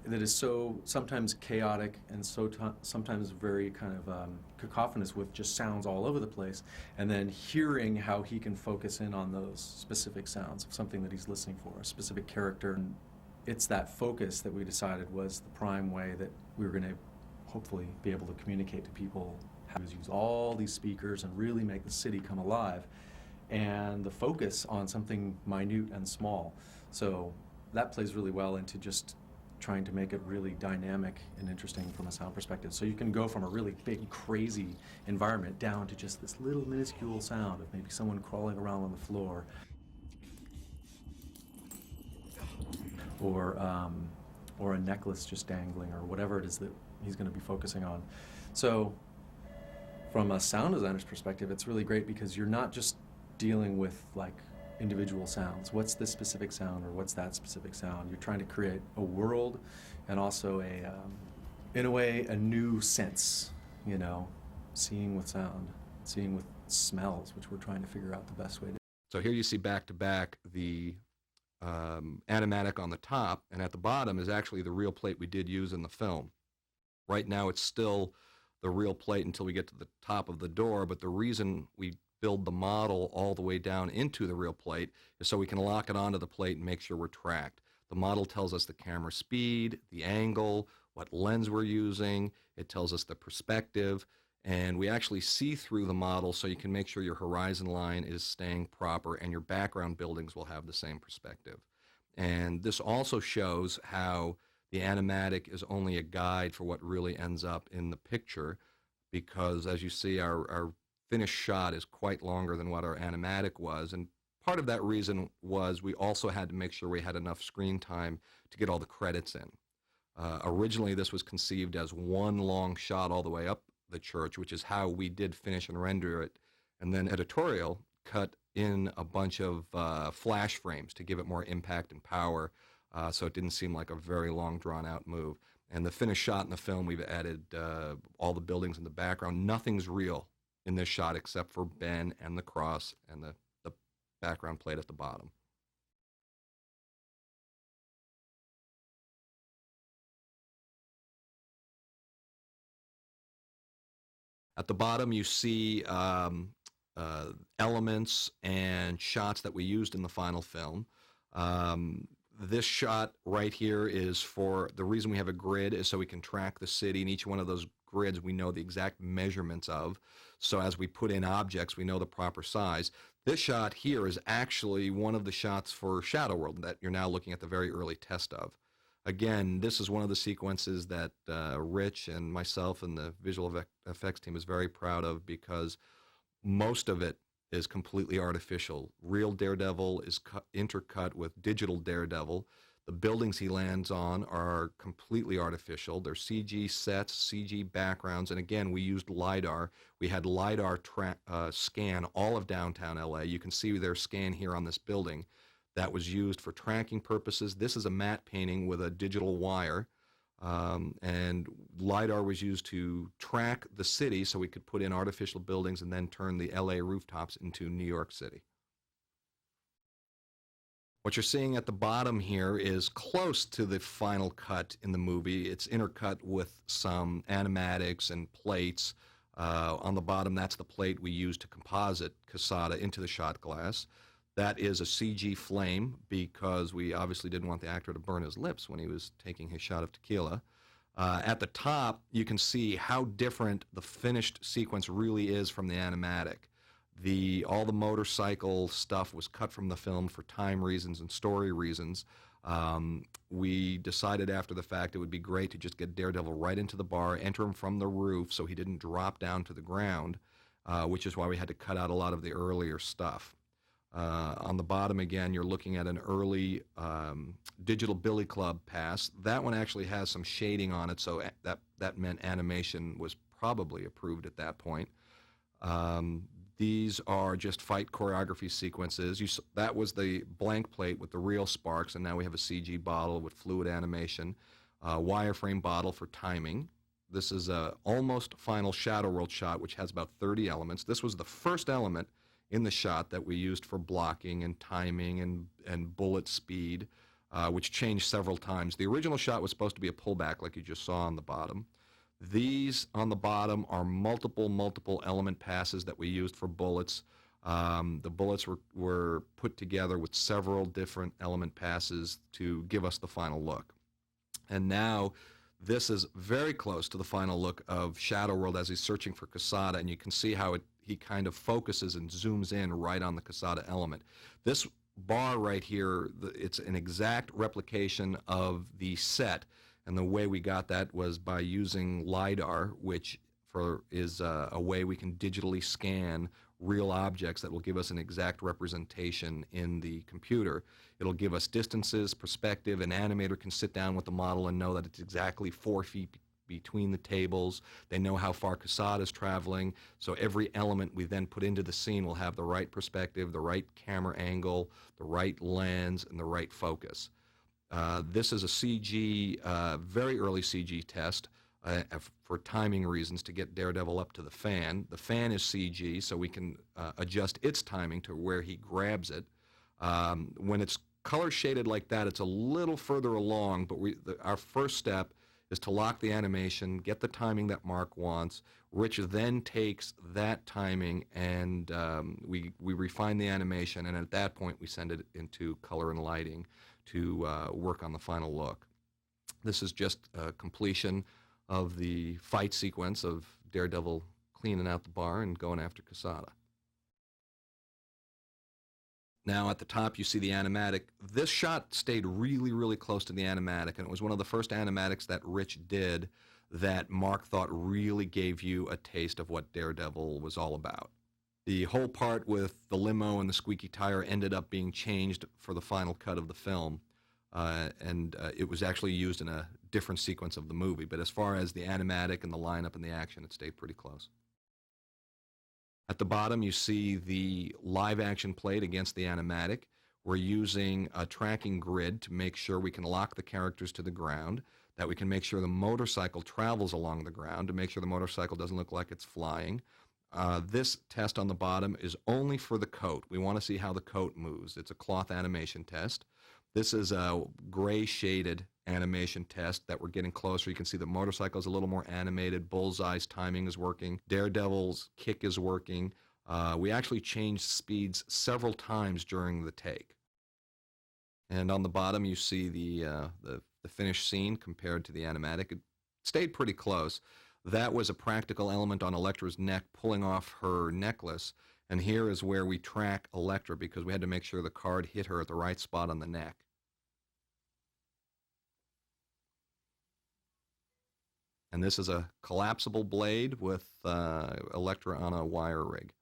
that is so sometimes chaotic and so sometimes very kind of cacophonous with just sounds all over the place, and then hearing how he can focus in on those specific sounds of something that he's listening for, a specific character. And it's that focus that we decided was the prime way that we were going to hopefully be able to communicate to people how to use all these speakers and really make the city come alive, and the focus on something minute and small. So that plays really well into just trying to make it really dynamic and interesting from a sound perspective. So you can go from a really big, crazy environment down to just this little minuscule sound of maybe someone crawling around on the floor, or a necklace just dangling, or whatever it is that he's going to be focusing on. So from a sound designer's perspective, it's really great because you're not just dealing with like individual sounds. What's this specific sound or what's that specific sound? You're trying to create a world and also in a way, a new sense, you know, seeing with sound, seeing with smells, which we're trying to figure out the best way to. So here you see back to back the animatic on the top, and at the bottom is actually the real plate we did use in the film. Right now it's still the real plate until we get to the top of the door, but the reason we build the model all the way down into the real plate is so we can lock it onto the plate and make sure we're tracked. The model tells us the camera speed, the angle, what lens we're using. It tells us the perspective, and we actually see through the model so you can make sure your horizon line is staying proper and your background buildings will have the same perspective. And this also shows how the animatic is only a guide for what really ends up in the picture, because as you see, our finished shot is quite longer than what our animatic was, and part of that reason was we also had to make sure we had enough screen time to get all the credits in. Originally this was conceived as one long shot all the way up the church, which is how we did finish and render it, and then editorial cut in a bunch of flash frames to give it more impact and power, so it didn't seem like a very long drawn-out move. And the finished shot in the film, we've added all the buildings in the background. Nothing's real in this shot except for Ben and the cross and the background plate at the bottom. At the bottom you see elements and shots that we used in the final film. This shot right here is for, the reason we have a grid is so we can track the city, and each one of those grids we know the exact measurements of. So as we put in objects, we know the proper size. This shot here is actually one of the shots for Shadow World that you're now looking at the very early test of. Again, this is one of the sequences that Rich and myself and the visual effects team is very proud of, because most of it is completely artificial. Real Daredevil is intercut with digital Daredevil. The buildings he lands on are completely artificial. They're CG sets, CG backgrounds, and again, we used LiDAR. We had LiDAR scan all of downtown LA. You can see their scan here on this building. That was used for tracking purposes. This is a matte painting with a digital wire, and LiDAR was used to track the city so we could put in artificial buildings and then turn the LA rooftops into New York City. What you're seeing at the bottom here is close to the final cut in the movie. It's intercut with some animatics and plates. On the bottom, that's the plate we used to composite Quesada into the shot glass. That is a CG flame, because we obviously didn't want the actor to burn his lips when he was taking his shot of tequila. At the top, you can see how different the finished sequence really is from the animatic. All the motorcycle stuff was cut from the film for time reasons and story reasons. We decided after the fact it would be great to just get Daredevil right into the bar, enter him from the roof so he didn't drop down to the ground, which is why we had to cut out a lot of the earlier stuff. On the bottom again, you're looking at an early digital Billy Club pass. That one actually has some shading on it, so that meant animation was probably approved at that point. These are just fight choreography sequences. That was the blank plate with the real sparks, and now we have a CG bottle with fluid animation, wireframe bottle for timing, This is a almost final shadow world shot, which has about 30 elements. This was the first element in the shot that we used for blocking and timing and bullet speed, which changed several times. The original shot was supposed to be a pullback, like you just saw on the bottom. These on the bottom are multiple element passes that we used for bullets. The bullets were put together with several different element passes to give us the final look. And now this is very close to the final look of Shadow World as he's searching for Quesada, and you can see how he kind of focuses and zooms in right on the Quesada element. This bar right here, it's an exact replication of the set, and the way we got that was by using LiDAR, which is a way we can digitally scan real objects that will give us an exact representation in the computer. It'll give us distances, perspective. An animator can sit down with the model and know that it's exactly 4 feet between the tables. They know how far Quesada is traveling, so every element we then put into the scene will have the right perspective, the right camera angle, the right lens, and the right focus. This is a CG, very early CG test for timing reasons to get Daredevil up to the fan. The fan is CG, so we can adjust its timing to where he grabs it. When it's color shaded like that, it's a little further along, but our first step is to lock the animation, get the timing that Mark wants. Rich then takes that timing and we refine the animation, and at that point we send it into color and lighting to work on the final look. This is just a completion of the fight sequence of Daredevil cleaning out the bar and going after Quesada. Now at the top you see the animatic. This shot stayed really close to the animatic, and it was one of the first animatics that Rich did that Mark thought really gave you a taste of what Daredevil was all about. The whole part with the limo and the squeaky tire ended up being changed for the final cut of the film, and it was actually used in a different sequence of the movie, but as far as the animatic and the lineup and the action, it stayed pretty close. At the bottom you see the live action plate against the animatic. We're using a tracking grid to make sure we can lock the characters to the ground, that we can make sure the motorcycle travels along the ground, to make sure the motorcycle doesn't look like it's flying. This test on the bottom is only for the coat. We want to see how the coat moves. It's a cloth animation test. This is a gray shaded animation test that we're getting closer. You can see the motorcycle is a little more animated. Bullseye's timing is working. Daredevil's kick is working. We actually changed speeds several times during the take. And on the bottom you see the finished scene compared to the animatic. It stayed pretty close. That was a practical element on Elektra's neck, pulling off her necklace. And here is where we track Elektra, because we had to make sure the card hit her at the right spot on the neck. And this is a collapsible blade with Elektra on a wire rig.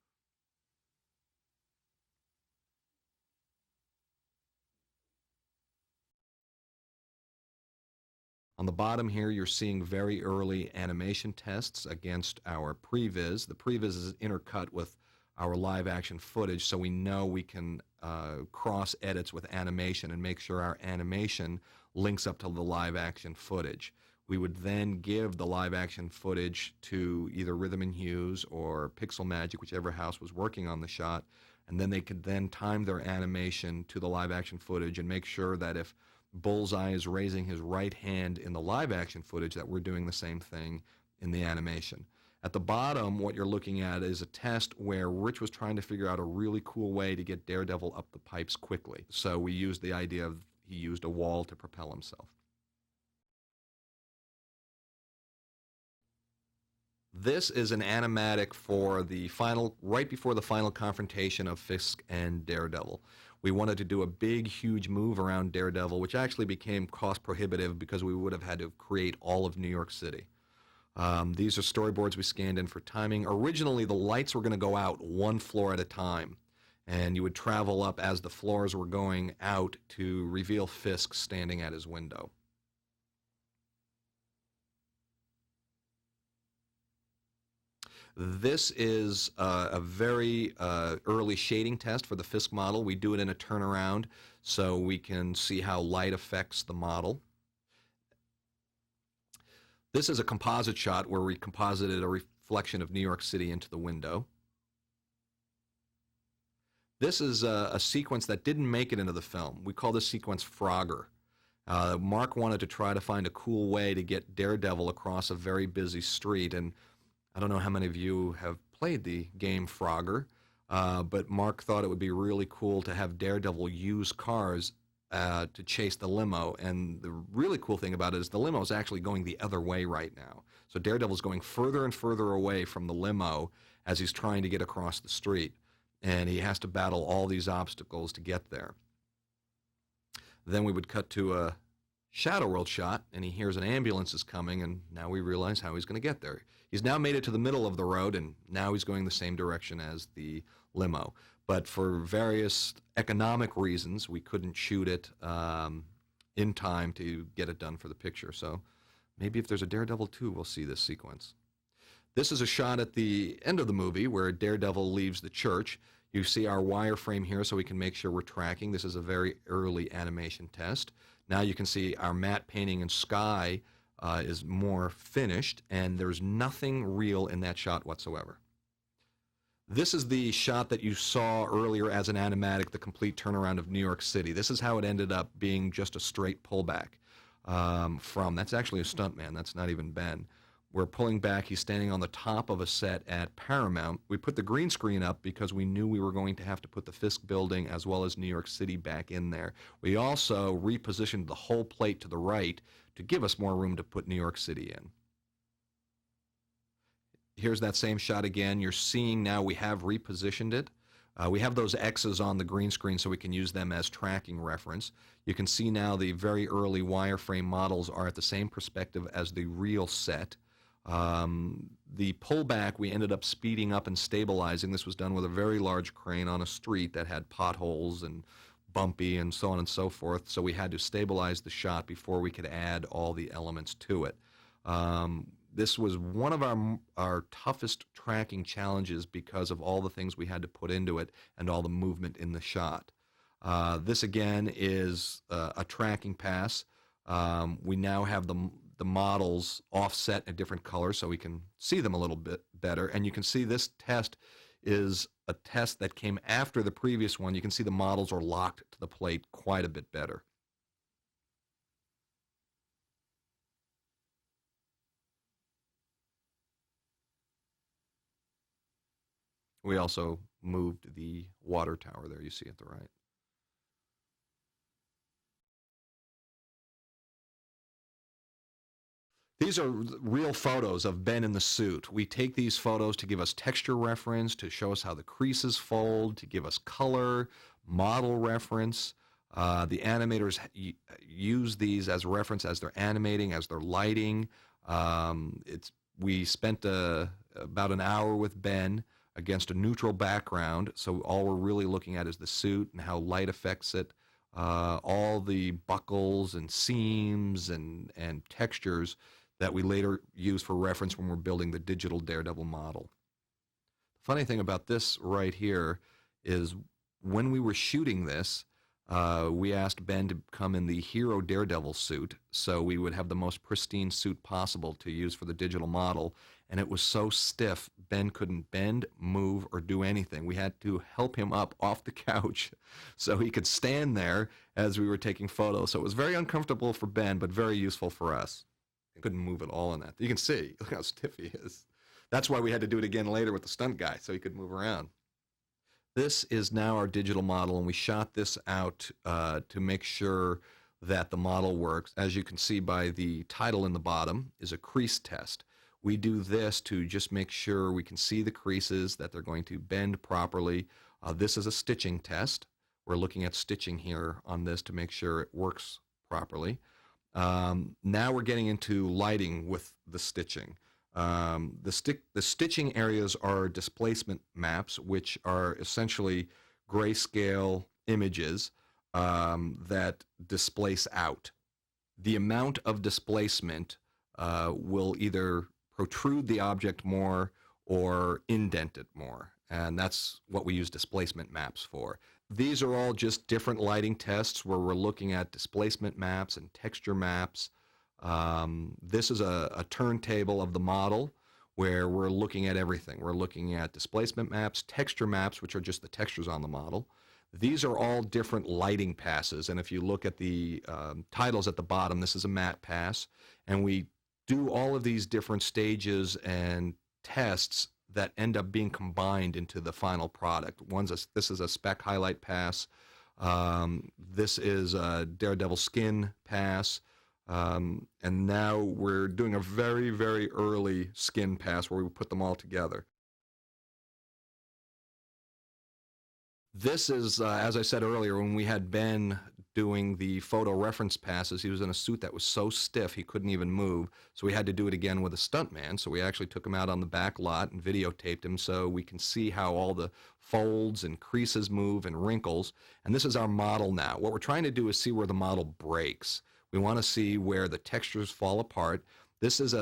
On the bottom here, you're seeing very early animation tests against our previs. The previs is intercut with our live action footage, so we know we can cross edits with animation and make sure our animation links up to the live action footage. We would then give the live action footage to either Rhythm and Hues or Pixel Magic, whichever house was working on the shot, and then they could then time their animation to the live action footage and make sure that if Bullseye is raising his right hand in the live action footage, that we're doing the same thing in the animation. At the bottom, what you're looking at is a test where Rich was trying to figure out a really cool way to get Daredevil up the pipes quickly. So we used the idea of he used a wall to propel himself. This is an animatic for the final, right before the final confrontation of Fisk and Daredevil. We wanted to do a big, huge move around Daredevil, which actually became cost prohibitive because we would have had to create all of New York City. These are storyboards we scanned in for timing. Originally, the lights were going to go out one floor at a time, and you would travel up as the floors were going out to reveal Fisk standing at his window. This is a very early shading test for the Fisk model. We do it in a turnaround so we can see how light affects the model. This is a composite shot where we composited a reflection of New York City into the window. This is a sequence that didn't make it into the film. We call this sequence Frogger. Mark wanted to try to find a cool way to get Daredevil across a very busy street, and I don't know how many of you have played the game Frogger, but Mark thought it would be really cool to have Daredevil use cars to chase the limo, and the really cool thing about it is the limo is actually going the other way right now. So Daredevil's going further and further away from the limo as he's trying to get across the street, and he has to battle all these obstacles to get there. Then we would cut to a shadow world shot, and he hears an ambulance is coming, and now we realize how he's going to get there. He's now made it to the middle of the road, and now he's going the same direction as the limo. But for various economic reasons, we couldn't shoot it in time to get it done for the picture. So maybe if there's a Daredevil 2, we'll see this sequence. This is a shot at the end of the movie where Daredevil leaves the church. You see our wireframe here so we can make sure we're tracking. This is a very early animation test. Now you can see our matte painting in sky is more finished, and there's nothing real in that shot whatsoever. This is the shot that you saw earlier as an animatic, the complete turnaround of New York City. This is how it ended up being just a straight pullback that's actually a stuntman, that's not even Ben. We're pulling back, he's standing on the top of a set at Paramount. We put the green screen up because we knew we were going to have to put the Fisk building as well as New York City back in there. We also repositioned the whole plate to the right to give us more room to put New York City in. Here's that same shot again. You're seeing now we have repositioned it. We have those X's on the green screen so we can use them as tracking reference. You can see now the very early wireframe models are at the same perspective as the real set. The pullback we ended up speeding up and stabilizing. This was done with a very large crane on a street that had potholes and bumpy and so on and so forth, so we had to stabilize the shot before we could add all the elements to it. This was one of our toughest tracking challenges because of all the things we had to put into it and all the movement in the shot. This again is a tracking pass. We now have the models offset in different colors so we can see them a little bit better. And you can see this test is a test that came after the previous one. You can see the models are locked to the plate quite a bit better. We also moved the water tower there, you see at the right. These are real photos of Ben in the suit. We take these photos to give us texture reference, to show us how the creases fold, to give us color, model reference. The animators use these as reference as they're animating, as they're lighting. We spent about an hour with Ben against a neutral background, so all we're really looking at is the suit and how light affects it. All the buckles and seams and textures that we later use for reference when we're building the digital Daredevil model. The funny thing about this right here is when we were shooting this, we asked Ben to come in the hero Daredevil suit so we would have the most pristine suit possible to use for the digital model, and it was so stiff Ben couldn't bend, move, or do anything. We had to help him up off the couch so he could stand there as we were taking photos. So it was very uncomfortable for Ben, but very useful for us. He couldn't move at all in that. You can see, look how stiff he is. That's why we had to do it again later with the stunt guy so he could move around. This is now our digital model, and we shot this out to make sure that the model works. As you can see by the title in the bottom is a crease test. We do this to just make sure we can see the creases, that they're going to bend properly. This is a stitching test. We're looking at stitching here on this to make sure it works properly. Now we're getting into lighting with the stitching. The stitching areas are displacement maps, which are essentially grayscale images that displace out. The amount of displacement will either protrude the object more or indent it more, and that's what we use displacement maps for. These are all just different lighting tests where we're looking at displacement maps and texture maps This is a turntable of the model where we're looking at everything. We're looking at displacement maps, texture maps, which are just the textures on the model. These are all different lighting passes, and if you look at the titles at the bottom, this is a matte pass, and we do all of these different stages and tests that end up being combined into the final product. This is a spec highlight pass. This is a Daredevil skin pass. And now we're doing a very, very early skin pass where we put them all together. This is, as I said earlier, when we had Ben doing the photo reference passes, he was in a suit that was so stiff he couldn't even move, so we had to do it again with a stuntman. So we actually took him out on the back lot and videotaped him so we can see how all the folds and creases move and wrinkles. And this is our model now. What we're trying to do is see where the model breaks. We want to see where the textures fall apart. This is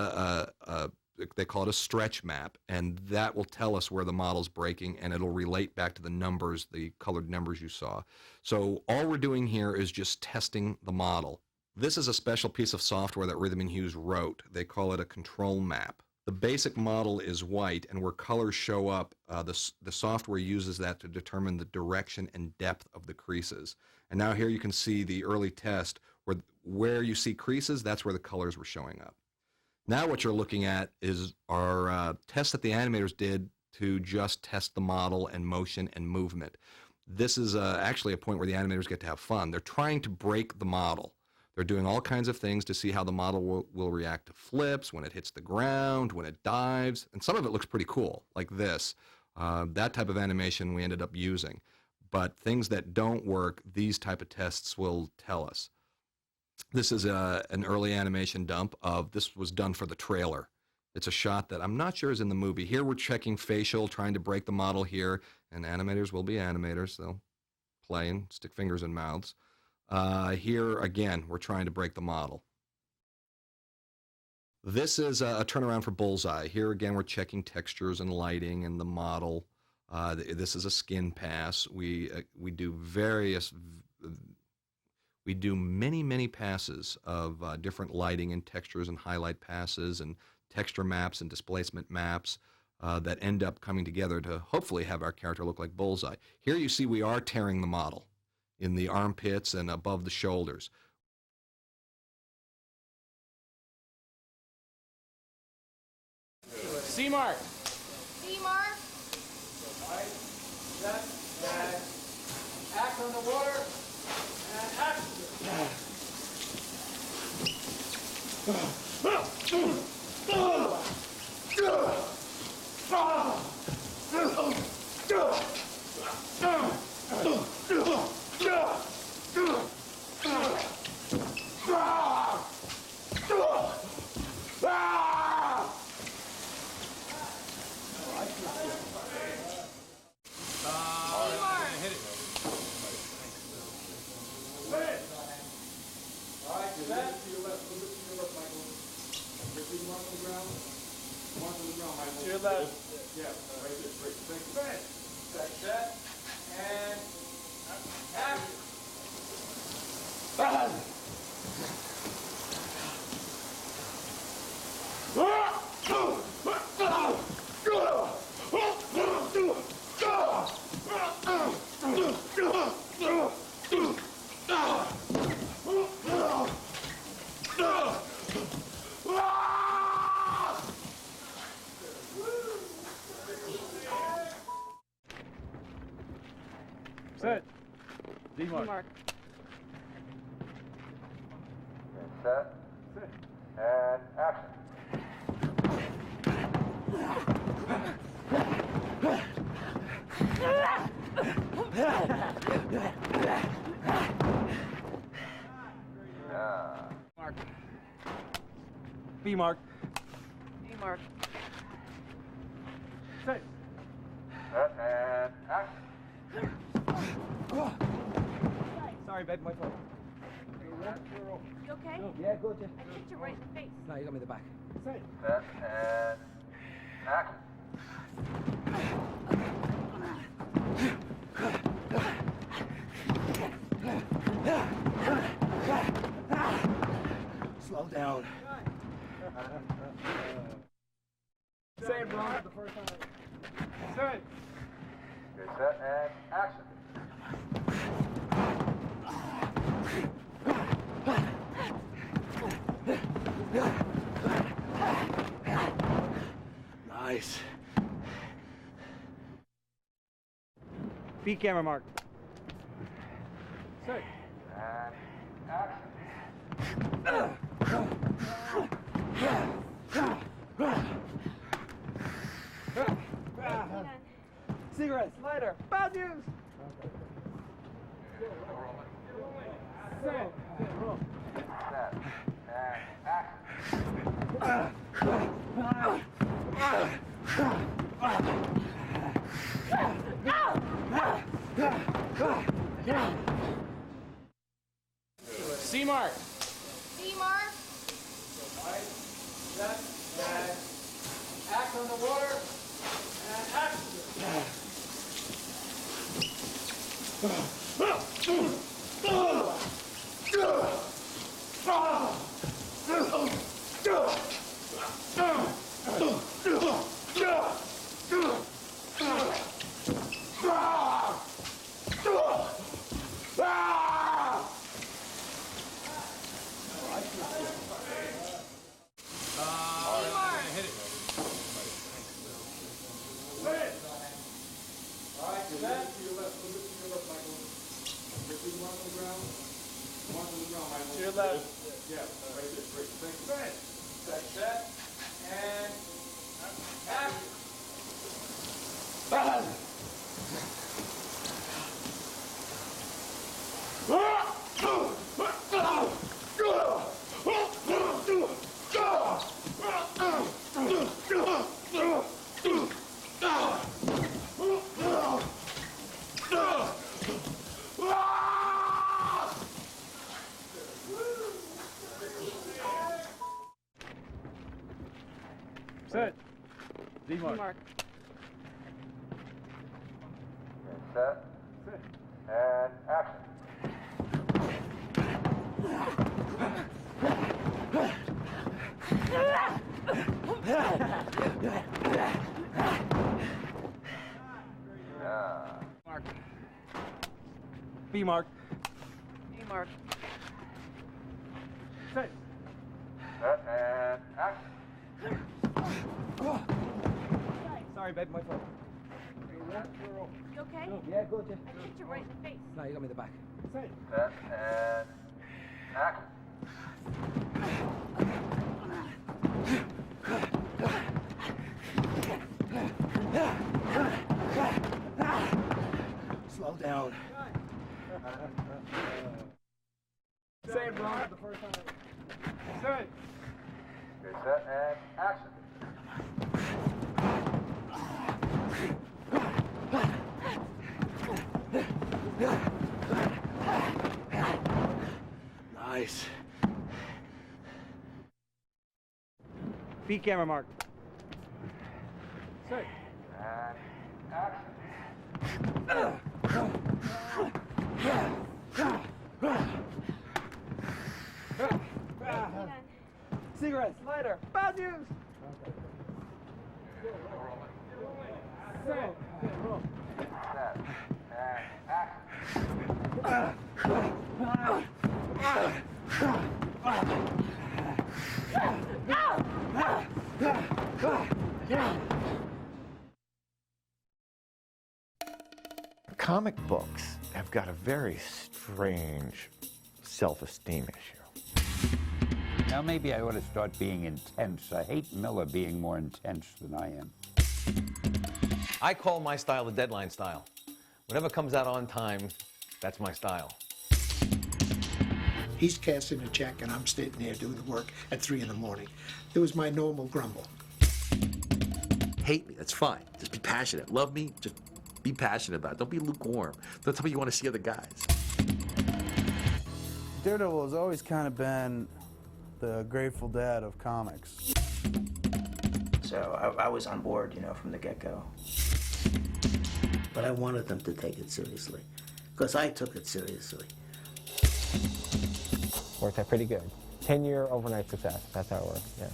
they call it a stretch map, and that will tell us where the model's breaking, and it'll relate back to the numbers, the colored numbers you saw. So all we're doing here is just testing the model. This is a special piece of software that Rhythm & Hues wrote. They call it a control map. The basic model is white, and where colors show up, the software uses that to determine the direction and depth of the creases. And now here you can see the early test where you see creases, that's where the colors were showing up. Now what you're looking at is our test that the animators did to just test the model and motion and movement. This is actually a point where the animators get to have fun. They're trying to break the model. They're doing all kinds of things to see how the model will react to flips, when it hits the ground, when it dives, and some of it looks pretty cool, like this. That type of animation we ended up using. But things that don't work, these type of tests will tell us. This is an early animation dump of, this was done for the trailer. It's a shot that I'm not sure is in the movie. Here we're checking facial, trying to break the model here, and animators will be animators. They'll play and stick fingers in mouths. Here, again, we're trying to break the model. This is a turnaround for Bullseye. Here, again, we're checking textures and lighting and the model. This is a skin pass. We do many passes of different lighting and textures and highlight passes and texture maps and displacement maps that end up coming together to hopefully have our character look like Bullseye. Here you see we are tearing the model in the armpits and above the shoulders. C-Mark. C-Mark. Right. Set. And act on the water. And action. To your left. Yeah, right there. Great. Thank you. Set. And action. Set. D-Mark. Set. And action. Mark. B-Mark. D-Mark. Set. Set and action. Sorry, babe, my fault. You okay? Yeah, good. I hit you right in the face. No, you got me in the back. Set and action. Slow down. Same, bro. The first time. Set. Okay, set and action. Nice. Beat camera mark. Set. And action. Cigarettes, lighter, bad news. Set. Set. And C-mark. C-mark. Right. Set. And act on the water. And action. To your left. Yeah, right there. Great. Thank you. Set. And action. Set. D-mark. Set. And action. Mark. B-mark. D-mark. Set. Set and action. Sorry, babe, my fault. You okay? Yeah, good, yeah. I kicked you right in the face. No, you got me in the back. Set and action. Slow down. Same, bro. The first time. Set. Okay, set and action. Nice. Beat camera mark. Set. And action. Cigarettes, lighter, bad news. Set. Set. And Comic books have got a very strange self-esteem issue. Now maybe I ought to start being intense. I hate Miller being more intense than I am. I call my style the deadline style. Whatever comes out on time, that's my style. He's casting a check and I'm sitting there doing the work at 3 in the morning. It was my normal grumble. Hate me, that's fine. Just be passionate. Love me, just be passionate about it. Don't be lukewarm. Don't tell me you want to see other guys. Daredevil has always kind of been the Grateful Dead of comics. So I was on board, you know, from the get-go. But I wanted them to take it seriously, because I took it seriously. Worked out pretty good. 10-year overnight success. That's how it works, yeah.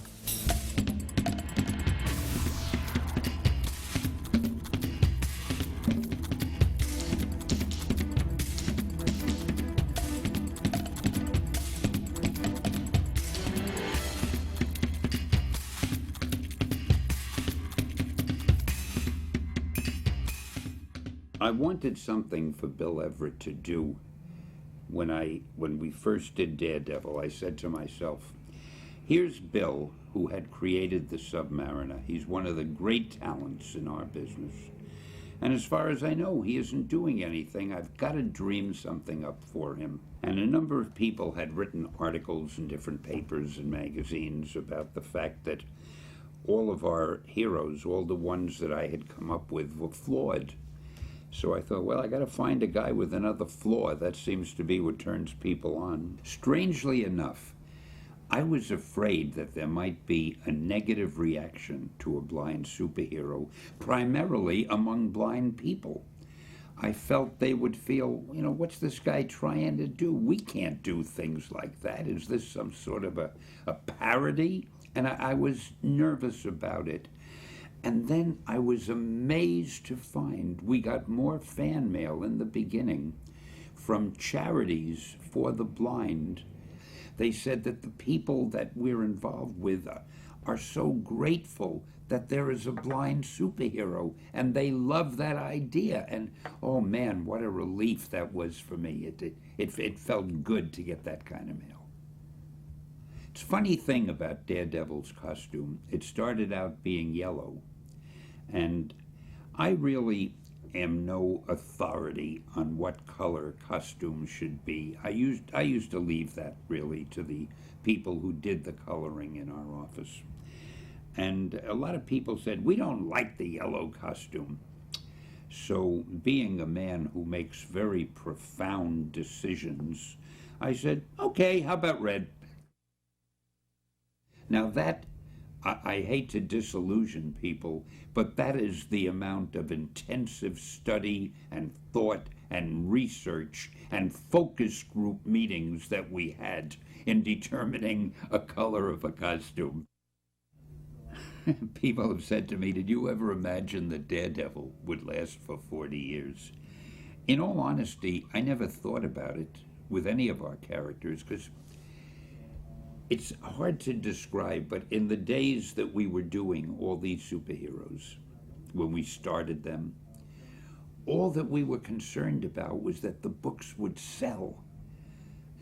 I wanted something for Bill Everett to do. When we first did Daredevil, I said to myself, here's Bill, who had created the Submariner. He's one of the great talents in our business. And as far as I know, he isn't doing anything. I've got to dream something up for him. And a number of people had written articles in different papers and magazines about the fact that all of our heroes, all the ones that I had come up with, were flawed. So I thought, well, I got to find a guy with another flaw. That seems to be what turns people on. Strangely enough, I was afraid that there might be a negative reaction to a blind superhero, primarily among blind people. I felt they would feel, you know, what's this guy trying to do? We can't do things like that. Is this some sort of a parody? And I was nervous about it. And then I was amazed to find we got more fan mail in the beginning from charities for the blind. They said that the people that we're involved with are so grateful that there is a blind superhero, and they love that idea. And oh man, what a relief that was for me. It felt good to get that kind of mail. It's a funny thing about Daredevil's costume. It started out being yellow, and I really am no authority on what color costumes should be. I used to leave that really to the people who did the coloring in our office. And a lot of people said, we don't like the yellow costume. So being a man who makes very profound decisions, I said, okay, how about red? Now that, I hate to disillusion people, but that is the amount of intensive study and thought and research and focus group meetings that we had in determining a color of a costume. People have said to me, did you ever imagine that Daredevil would last for 40 years? In all honesty, I never thought about it with any of our characters, because it's hard to describe, but in the days that we were doing all these superheroes, when we started them, all that we were concerned about was that the books would sell.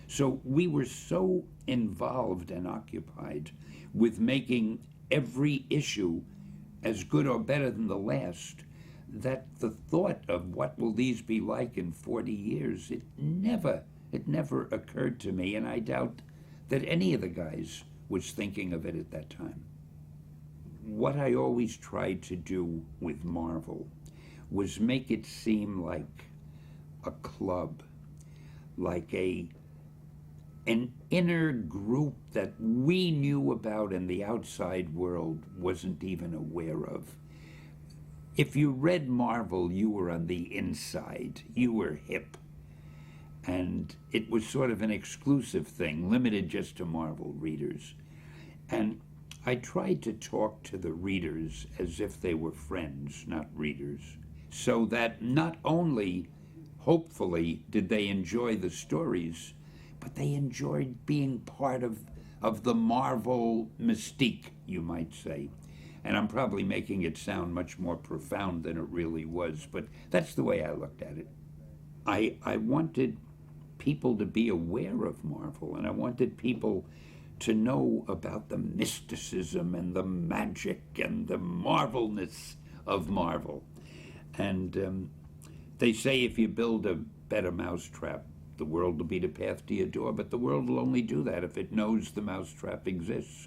So we were so involved and occupied with making every issue as good or better than the last, that the thought of what will these be like in 40 years, it never occurred to me, and I doubt that any of the guys was thinking of it at that time. What I always tried to do with Marvel was make it seem like a club, like an inner group that we knew about and the outside world wasn't even aware of. If you read Marvel, you were on the inside, you were hip. And it was sort of an exclusive thing, limited just to Marvel readers. And I tried to talk to the readers as if they were friends, not readers, so that not only, hopefully, did they enjoy the stories, but they enjoyed being part of the Marvel mystique, you might say. And I'm probably making it sound much more profound than it really was, but that's the way I looked at it. I wanted people to be aware of Marvel, and I wanted people to know about the mysticism and the magic and the marvelness of Marvel. And they say if you build a better mousetrap, the world will be the path to your door, but the world will only do that if it knows the mousetrap exists.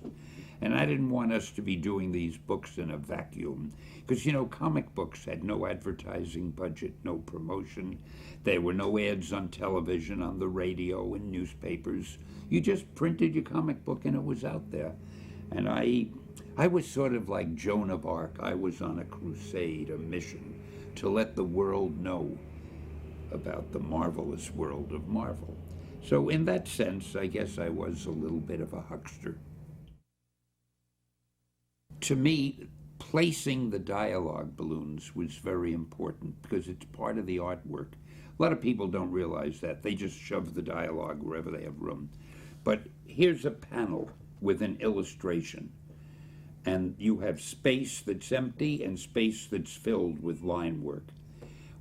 And I didn't want us to be doing these books in a vacuum, because, you know, comic books had no advertising budget, no promotion. There were no ads on television, on the radio, in newspapers. You just printed your comic book and it was out there. And I was sort of like Joan of Arc. I was on a crusade, a mission, to let the world know about the marvelous world of Marvel. So in that sense, I guess I was a little bit of a huckster. To me, placing the dialogue balloons was very important because it's part of the artwork. A lot of people don't realize that. They just shove the dialogue wherever they have room. But here's a panel with an illustration, and you have space that's empty and space that's filled with line work.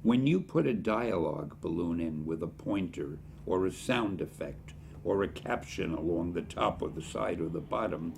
When you put a dialogue balloon in with a pointer or a sound effect or a caption along the top or the side or the bottom,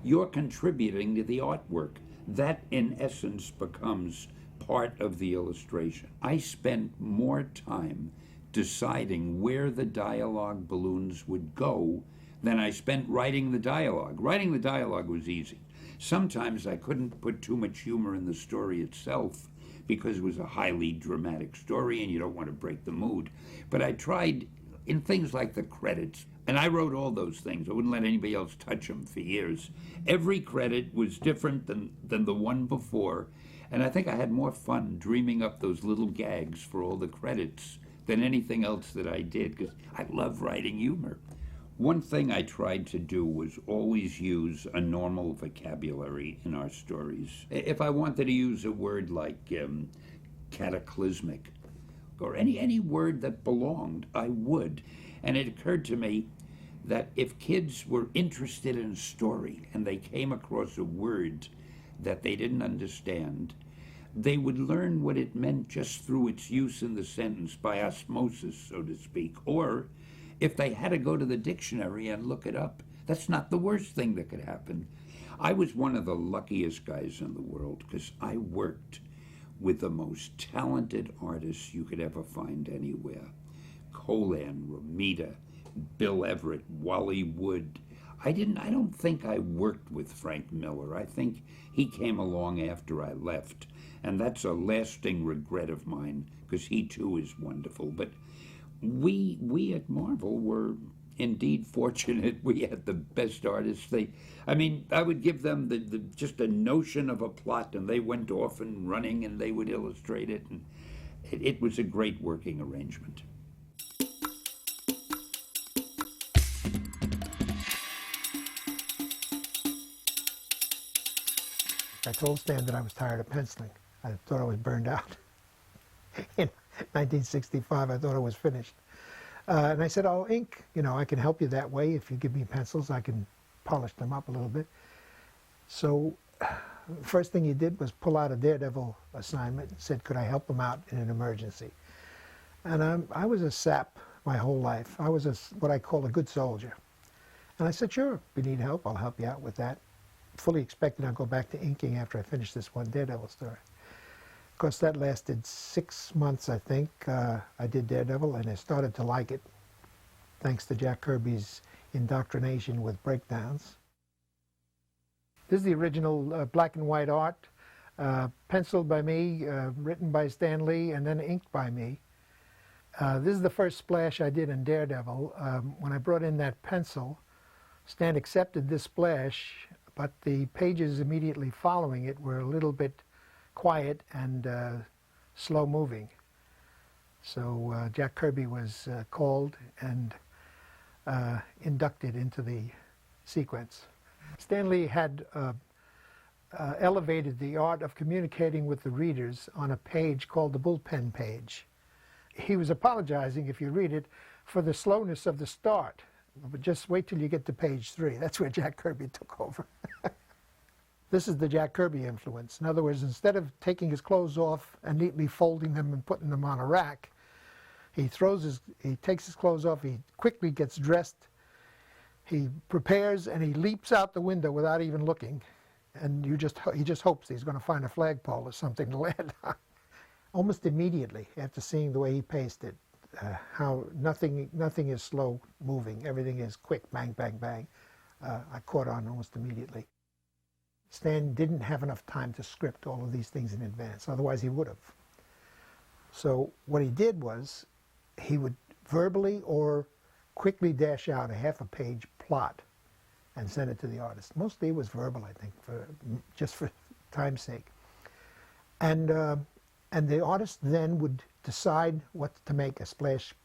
you're contributing to the artwork. That, in essence, becomes part of the illustration. I spent more time deciding where the dialogue balloons would go than I spent writing the dialogue. Writing the dialogue was easy. Sometimes I couldn't put too much humor in the story itself because it was a highly dramatic story and you don't want to break the mood. But I tried in things like the credits, and I wrote all those things. I wouldn't let anybody else touch them for years. Every credit was different than the one before, and I think I had more fun dreaming up those little gags for all the credits than anything else that I did, because I love writing humor. One thing I tried to do was always use a normal vocabulary in our stories. If I wanted to use a word like cataclysmic, or any word that belonged, I would. And it occurred to me that if kids were interested in a story and they came across a word that they didn't understand, they would learn what it meant just through its use in the sentence, by osmosis, so to speak. Or if they had to go to the dictionary and look it up, that's not the worst thing that could happen. I was one of the luckiest guys in the world because I worked with the most talented artists you could ever find anywhere. Colan, Romita, Bill Everett, Wally Wood. I don't think I worked with Frank Miller. I think he came along after I left. And that's a lasting regret of mine, because he too is wonderful. But we at Marvel were indeed fortunate. We had the best artists. I would give them just a notion of a plot, and they went off and running, and they would illustrate it. And it was a great working arrangement. I told Stan that I was tired of penciling. I thought I was burned out. In 1965, I thought I was finished. And I said, oh, ink, I can help you that way. If you give me pencils, I can polish them up a little bit. So first thing he did was pull out a Daredevil assignment and said, could I help him out in an emergency? And I was a sap my whole life. I was what I call a good soldier. And I said, sure, if you need help, I'll help you out with that. Fully expecting I'll go back to inking after I finish this one Daredevil story. Of course, that lasted 6 months, I think. I did Daredevil, and I started to like it, thanks to Jack Kirby's indoctrination with breakdowns. This is the original black and white art, penciled by me, written by Stan Lee, and then inked by me. This is the first splash I did in Daredevil. When I brought in that pencil, Stan accepted this splash, but the pages immediately following it were a little bit quiet and slow moving. So Jack Kirby was called and inducted into the sequence. Stan Lee had elevated the art of communicating with the readers on a page called the bullpen page. He was apologizing, if you read it, for the slowness of the start. But just wait till you get to page 3. That's where Jack Kirby took over. This is the Jack Kirby influence. In other words, instead of taking his clothes off and neatly folding them and putting them on a rack, he takes his clothes off, he quickly gets dressed, he prepares, and he leaps out the window without even looking. And he just hopes he's going to find a flagpole or something to land on. Almost immediately, after seeing the way he paced it, how nothing is slow moving, everything is quick, bang, bang, bang. I caught on almost immediately. Stan didn't have enough time to script all of these things in advance, otherwise he would have. So what he did was, he would verbally or quickly dash out a half-a-page plot and send it to the artist. Mostly it was verbal, I think, just for time's sake. And the artist then would decide what to make a splash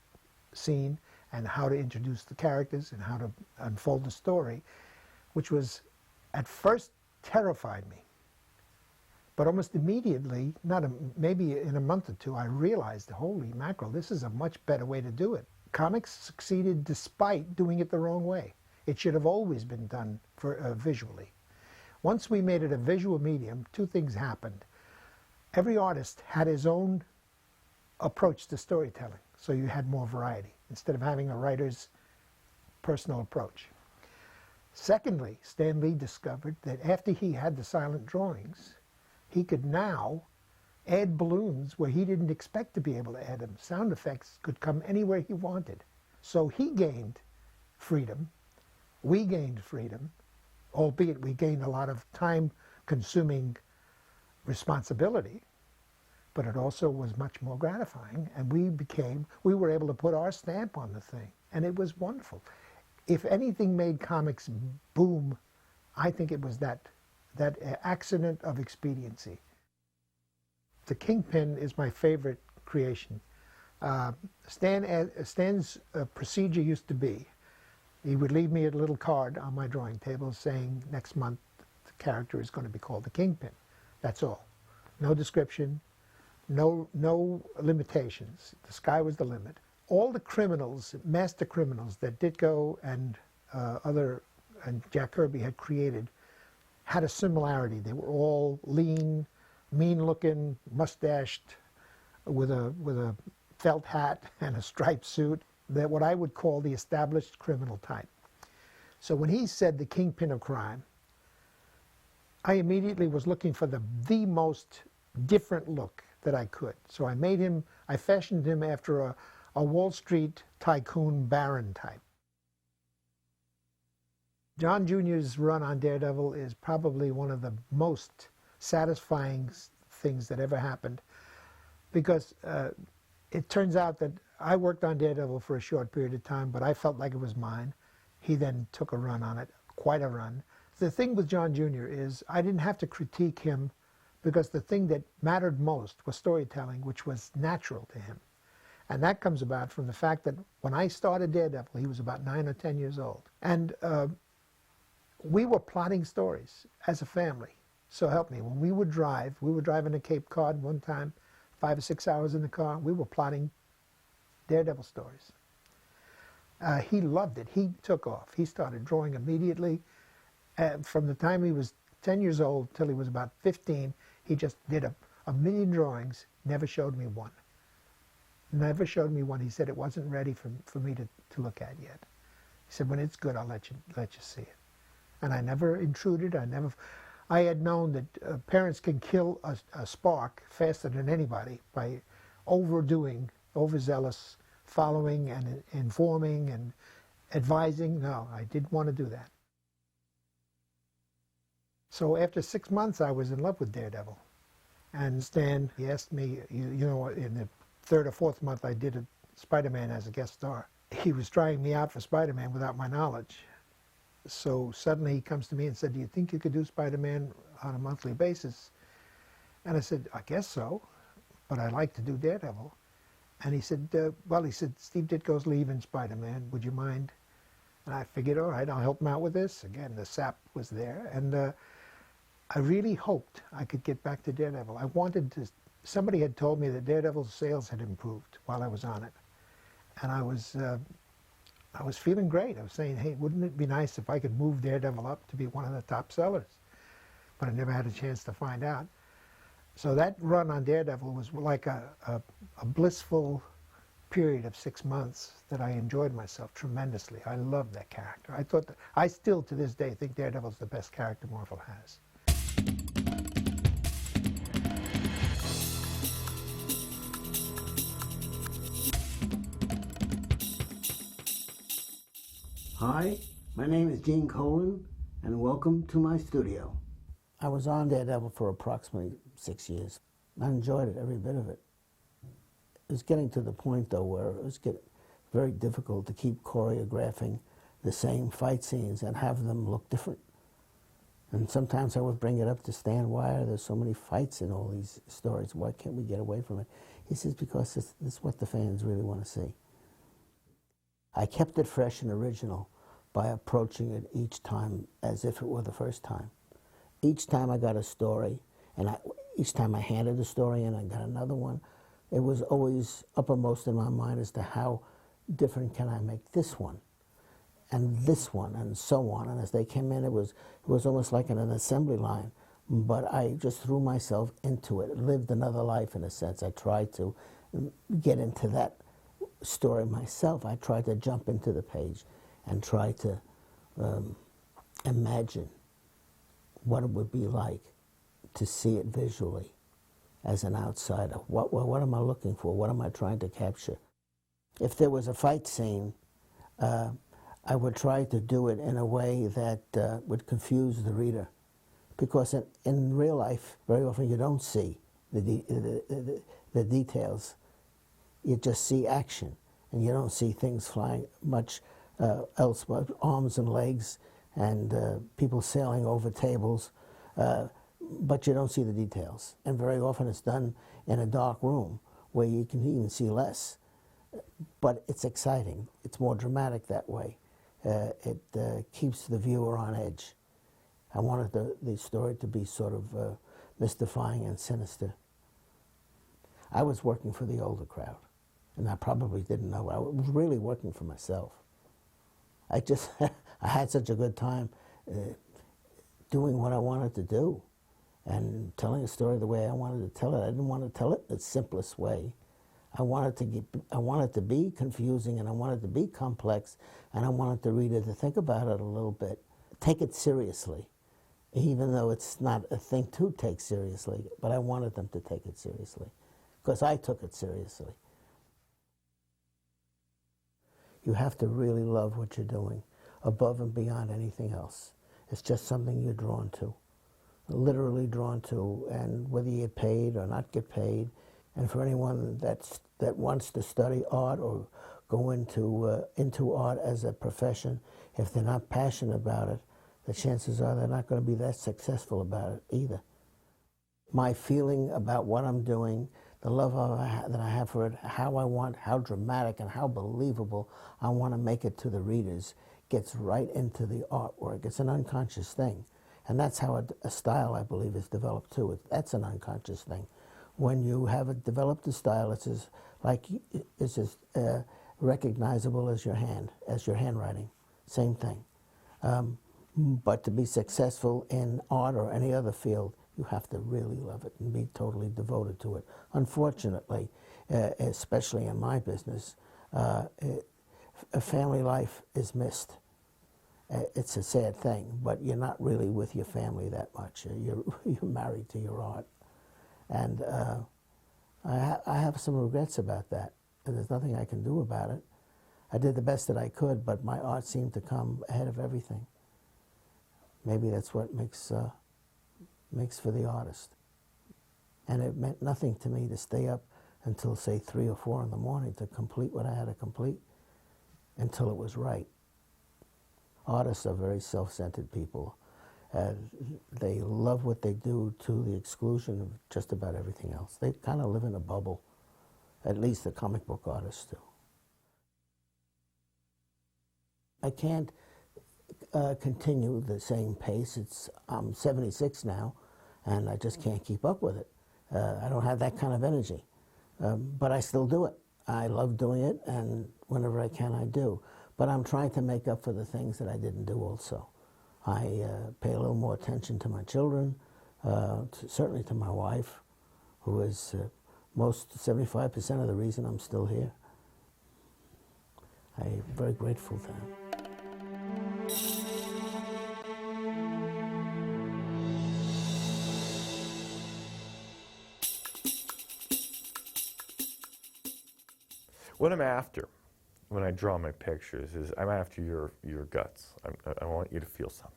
scene and how to introduce the characters and how to unfold the story, which was at first terrified me. But almost immediately, maybe in a month or two, I realized, holy mackerel, this is a much better way to do it. Comics succeeded despite doing it the wrong way. It should have always been done visually. Once we made it a visual medium, two things happened. Every artist had his own approach to storytelling, so you had more variety, instead of having a writer's personal approach. Secondly, Stan Lee discovered that after he had the silent drawings, he could now add balloons where he didn't expect to be able to add them. Sound effects could come anywhere he wanted. So he gained freedom. We gained freedom, albeit we gained a lot of time-consuming responsibility, but it also was much more gratifying, and we were able to put our stamp on the thing, and it was wonderful. If anything made comics boom, I think it was that accident of expediency. The Kingpin is my favorite creation. Stan's procedure used to be, he would leave me a little card on my drawing table saying next month the character is going to be called the Kingpin. That's all. No description, no limitations. The sky was the limit. All the criminals, master criminals that Ditko and Jack Kirby had created had a similarity. They were all lean, mean-looking, mustached, with a felt hat and a striped suit. That what I would call the established criminal type. So when he said the Kingpin of crime, I immediately was looking for the most different look that I could. So I fashioned him after a Wall Street tycoon baron type. John Jr.'s run on Daredevil is probably one of the most satisfying things that ever happened, because it turns out that I worked on Daredevil for a short period of time, but I felt like it was mine. He then took a run on it, quite a run. The thing with John Jr. is I didn't have to critique him, because the thing that mattered most was storytelling, which was natural to him. And that comes about from the fact that when I started Daredevil, he was about 9 or 10 years old. And we were plotting stories as a family. So help me, when we were driving to Cape Cod one time, 5 or 6 hours in the car, we were plotting Daredevil stories. He loved it. He took off. He started drawing immediately. From the time he was 10 years old till he was about 15, he just did a million drawings, never showed me one. Never showed me one. He said it wasn't ready for me to look at yet. He said, when it's good, I'll let you see it. And I never intruded. I had known that parents can kill a spark faster than anybody by overzealous following and informing and advising. No, I didn't want to do that. So after 6 months, I was in love with Daredevil. And Stan, he asked me, you know, in the 3rd or 4th month, I did a Spider-Man as a guest star. He was trying me out for Spider-Man without my knowledge. So suddenly he comes to me and said, do you think you could do Spider-Man on a monthly basis? And I said, I guess so, but I like to do Daredevil. And he said, Steve Ditko's leaving Spider-Man, would you mind? And I figured, all right, I'll help him out with this. Again, the sap was there. And I really hoped I could get back to Daredevil. I wanted to, somebody had told me that Daredevil's sales had improved while I was on it. And I was feeling great. I was saying, hey, wouldn't it be nice if I could move Daredevil up to be one of the top sellers? But I never had a chance to find out. So that run on Daredevil was like a blissful period of 6 months that I enjoyed myself tremendously. I loved that character. I still to this day think Daredevil's the best character Marvel has. Hi, my name is Gene Colan, and welcome to my studio. I was on Daredevil for approximately 6 years. I enjoyed it, every bit of it. It was getting to the point, though, where it was getting very difficult to keep choreographing the same fight scenes and have them look different. And sometimes I would bring it up to Stan, why are there so many fights in all these stories? Why can't we get away from it? He says, because this is what the fans really want to see. I kept it fresh and original by approaching it each time as if it were the first time. Each time I got a story, and each time I handed a story and I got another one, it was always uppermost in my mind as to how different can I make this one, and this one, and so on. And as they came in, it was almost like an assembly line. But I just threw myself into it, lived another life in a sense. I tried to get into that story myself. I tried to jump into the page and try to imagine what it would be like to see it visually as an outsider. What am I looking for? What am I trying to capture? If there was a fight scene, I would try to do it in a way that would confuse the reader. Because in real life, very often you don't see the details. You just see action, and you don't see things flying much else but arms and legs and people sailing over tables, but you don't see the details. And very often it's done in a dark room where you can even see less. But it's exciting. It's more dramatic that way. It keeps the viewer on edge. I wanted the story to be sort of mystifying and sinister. I was working for the older crowd, and I probably didn't know. I was really working for myself. I had such a good time doing what I wanted to do and telling a story the way I wanted to tell it. I didn't want to tell it the simplest way. I wanted to be confusing, and I wanted to be complex, and I wanted the reader to think about it a little bit, take it seriously, even though it's not a thing to take seriously, but I wanted them to take it seriously, because I took it seriously. You have to really love what you're doing, above and beyond anything else. It's just something you're drawn to, literally drawn to, and whether you get paid or not get paid. And for anyone that wants to study art or go into art as a profession, if they're not passionate about it, the chances are they're not going to be that successful about it either. My feeling about what I'm doing, the love that I have for it, how dramatic and how believable I want to make it to the readers, gets right into the artwork. It's an unconscious thing. And that's how a style, I believe, is developed too. That's an unconscious thing. When you have developed a style, it's as recognizable as your hand, as your handwriting. Same thing. But to be successful in art or any other field, you have to really love it and be totally devoted to it. Unfortunately, especially in my business, a family life is missed. It's a sad thing, but you're not really with your family that much. You're married to your art. And I have some regrets about that, and there's nothing I can do about it. I did the best that I could, but my art seemed to come ahead of everything. Maybe that's what makes for the artist. And it meant nothing to me to stay up until, say, 3 or 4 in the morning to complete what I had to complete until it was right. Artists are very self-centered people. They love what they do to the exclusion of just about everything else. They kind of live in a bubble, at least the comic book artists do. I can't continue the same pace. I'm 76 now, and I just can't keep up with it. I don't have that kind of energy, but I still do it. I love doing it, and whenever I can, I do. But I'm trying to make up for the things that I didn't do also. I pay a little more attention to my children, certainly to my wife, who is 75% of the reason I'm still here. I'm very grateful to them. What I'm after when I draw my pictures is I'm after your guts. I want you to feel something.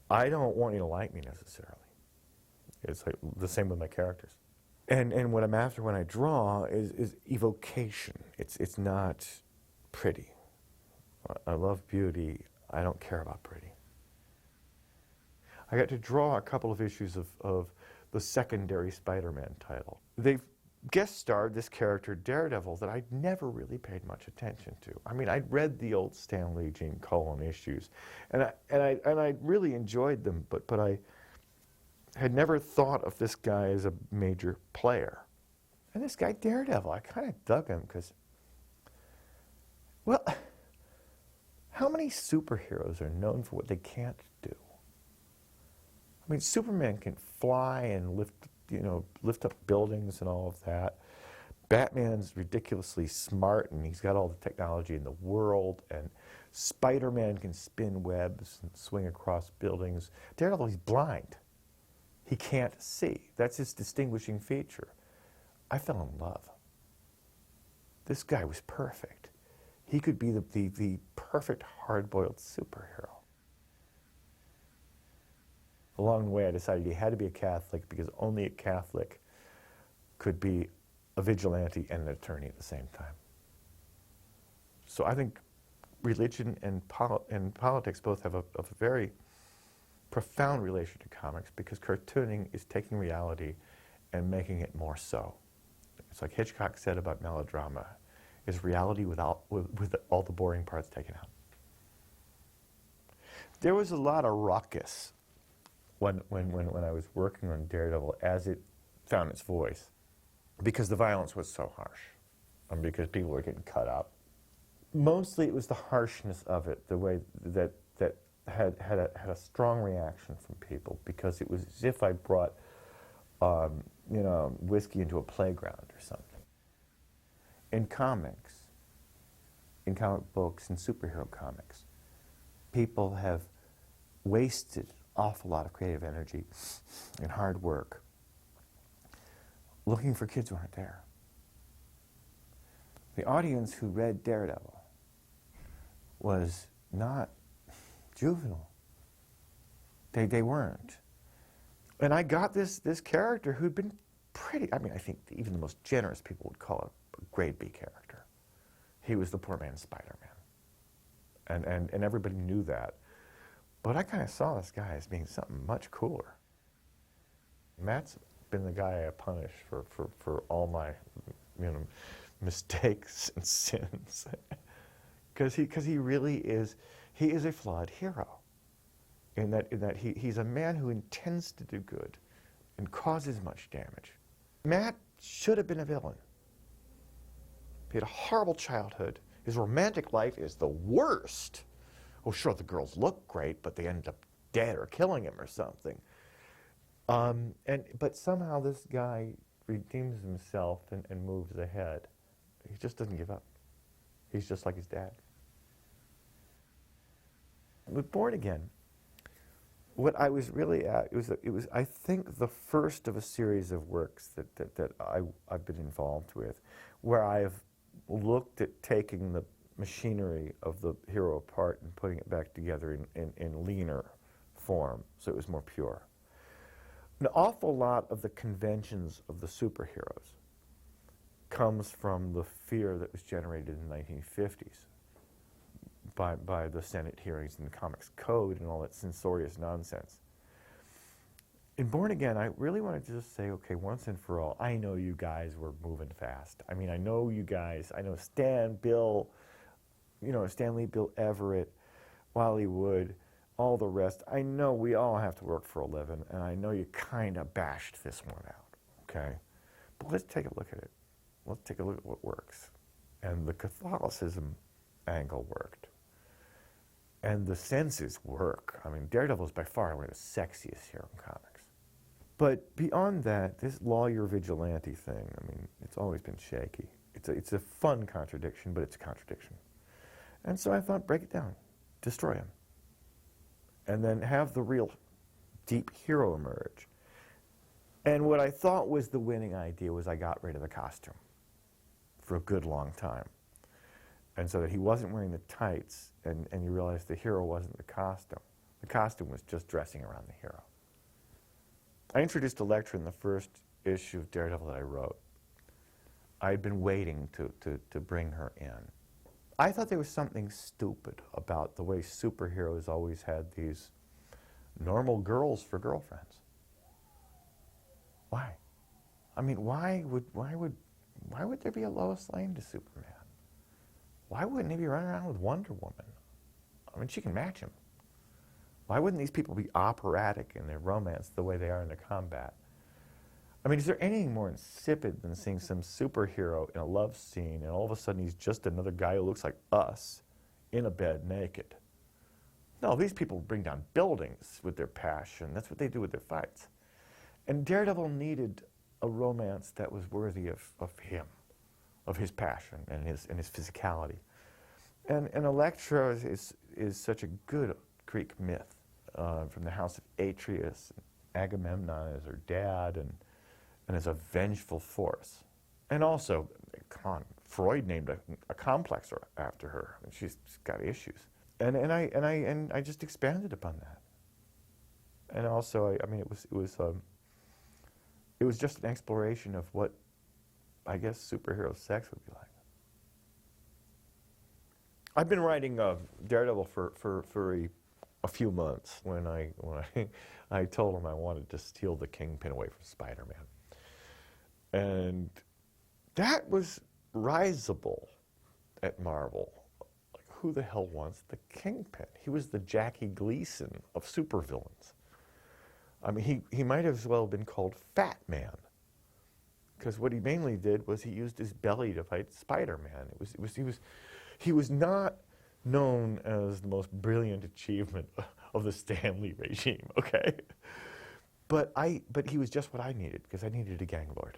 I don't want you to like me necessarily. It's like the same with my characters. And what I'm after when I draw is evocation. It's not pretty. I love beauty. I don't care about pretty. I got to draw a couple of issues of the secondary Spider-Man title. They've guest starred this character, Daredevil, that I'd never really paid much attention to. I mean, I'd read the old Stan Lee, Gene Colan issues, and I really enjoyed them, but I had never thought of this guy as a major player. And this guy, Daredevil, I kind of dug him because, well, how many superheroes are known for what they can't do? I mean, Superman can fly and lift up buildings and all of that. Batman's ridiculously smart and he's got all the technology in the world. And Spider-Man can spin webs and swing across buildings. Daredevil, he's blind. He can't see. That's his distinguishing feature. I fell in love. This guy was perfect. He could be the perfect hard-boiled superhero. Along the way, I decided he had to be a Catholic because only a Catholic could be a vigilante and an attorney at the same time. So I think religion and politics both have a very profound relation to comics because cartooning is taking reality and making it more so. It's like Hitchcock said about melodrama, is reality with all the boring parts taken out. There was a lot of ruckus when I was working on Daredevil as it found its voice, because the violence was so harsh, and because people were getting cut up. Mostly it was the harshness of it, the way that had a strong reaction from people, because it was as if I brought whiskey into a playground or something. In comics, in comic books, in superhero comics, people have wasted awful lot of creative energy and hard work looking for kids who aren't there. The audience who read Daredevil was not juvenile. They weren't. And I got this character who'd been pretty, I mean, I think even the most generous people would call it a grade B character. He was the poor man's Spider-Man. And everybody knew that. But I kind of saw this guy as being something much cooler. Matt's been the guy I punish for all my mistakes and sins. Because he really is, he is a flawed hero. In that he's a man who intends to do good and causes much damage. Matt should have been a villain. He had a horrible childhood. His romantic life is the worst. Oh, sure, the girls look great, but they end up dead or killing him or something. But somehow this guy redeems himself and moves ahead. He just doesn't give up. He's just like his dad. With Born Again, what I was really at, it was I think the first of a series of works that I've been involved with, where I've looked at taking the machinery of the hero apart and putting it back together in leaner form, so it was more pure. An awful lot of the conventions of the superheroes comes from the fear that was generated in the 1950s by the Senate hearings and the Comics Code and all that censorious nonsense. In Born Again, I really wanted to just say, okay, once and for all, I know you guys were moving fast. I mean, I know you guys, I know Stan, Bill, Stan Lee, Bill Everett, Wally Wood, all the rest. I know we all have to work for a living, and I know you kind of bashed this one out, okay? But let's take a look at it. Let's take a look at what works. And the Catholicism angle worked. And the senses work. I mean, Daredevil is by far one of the sexiest hero in comics. But beyond that, this lawyer vigilante thing, I mean, it's always been shaky. It's a fun contradiction, but it's a contradiction. And so I thought, break it down, destroy him. And then have the real deep hero emerge. And what I thought was the winning idea was I got rid of the costume for a good long time. And so that he wasn't wearing the tights, and you realized the hero wasn't the costume. The costume was just dressing around the hero. I introduced Elektra in the first issue of Daredevil that I wrote. I'd been waiting to bring her in. I thought there was something stupid about the way superheroes always had these normal girls for girlfriends. Why? I mean, why would there be a Lois Lane to Superman? Why wouldn't he be running around with Wonder Woman? I mean, she can match him. Why wouldn't these people be operatic in their romance the way they are in their combat? I mean, is there anything more insipid than seeing some superhero in a love scene and all of a sudden he's just another guy who looks like us in a bed naked? No, these people bring down buildings with their passion. That's what they do with their fights. And Daredevil needed a romance that was worthy of him, of his passion and his physicality. And Elektra is such a good Greek myth from the house of Atreus, Agamemnon as her dad, and as a vengeful force. And also, come on, Freud named a complex after her, and she's got issues. And I just expanded upon that. And also, I mean, it was just an exploration of what I guess superhero sex would be like. I've been writing Daredevil for a few months when I told him I wanted to steal the Kingpin away from Spider-Man. And that was risible at Marvel. Like, who the hell wants the Kingpin? He was the Jackie Gleason of supervillains. I mean, he might as well have been called Fat Man, because what he mainly did was he used his belly to fight Spider-Man. He was not known as the most brilliant achievement of the Stan Lee regime, okay? But he was just what I needed, because I needed a gang lord.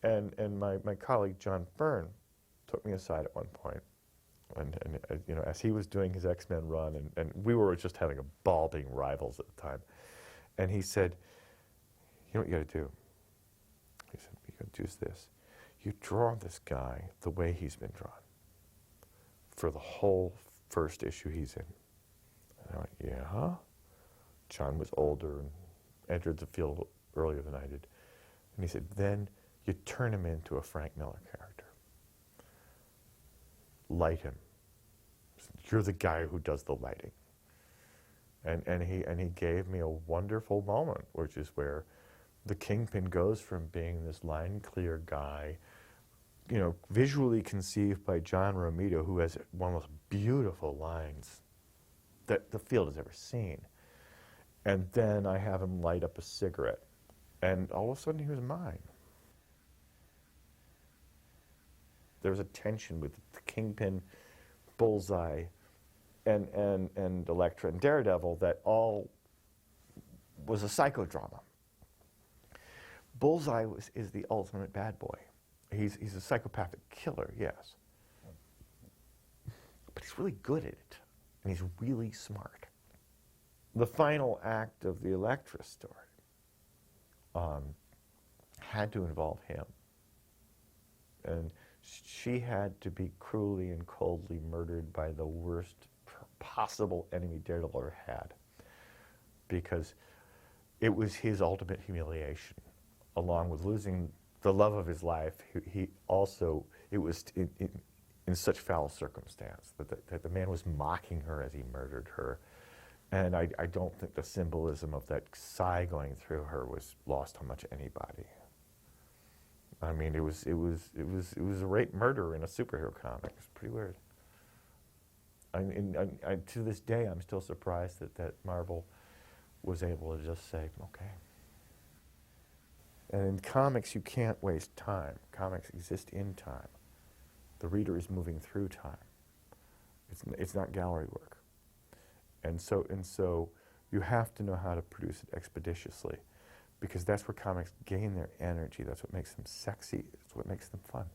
And my colleague John Byrne took me aside at one point, and you know, as he was doing his X-Men run, and we were just having a ball being rivals at the time, and he said, "You know what you got to do?" He said, "You got to do this. You draw this guy the way he's been drawn for the whole first issue he's in." And I went, "Yeah." John was older and entered the field earlier than I did, and he said, "Then you turn him into a Frank Miller character. Light him. You're the guy who does the lighting." And he gave me a wonderful moment, which is where the Kingpin goes from being this line clear guy, you know, visually conceived by John Romita, who has one of the most beautiful lines that the field has ever seen. And then I have him light up a cigarette, and all of a sudden he was mine. There was a tension with the Kingpin, Bullseye, and Elektra and Daredevil that all was a psychodrama. Bullseye is the ultimate bad boy. He's a psychopathic killer, yes. But he's really good at it, and he's really smart. The final act of the Elektra story had to involve him. And she had to be cruelly and coldly murdered by the worst possible enemy Daredevil ever had, because it was his ultimate humiliation. Along with losing the love of his life, he also, it was in such foul circumstance that the man was mocking her as he murdered her. And I don't think the symbolism of that sigh going through her was lost on much anybody. I mean, it was a rape murder in a superhero comic. It's pretty weird. To this day, I'm still surprised that Marvel was able to just say, okay. And in comics, you can't waste time. Comics exist in time. The reader is moving through time. It's not gallery work. And so you have to know how to produce it expeditiously, because that's where comics gain their energy. That's what makes them sexy. It's what makes them fun,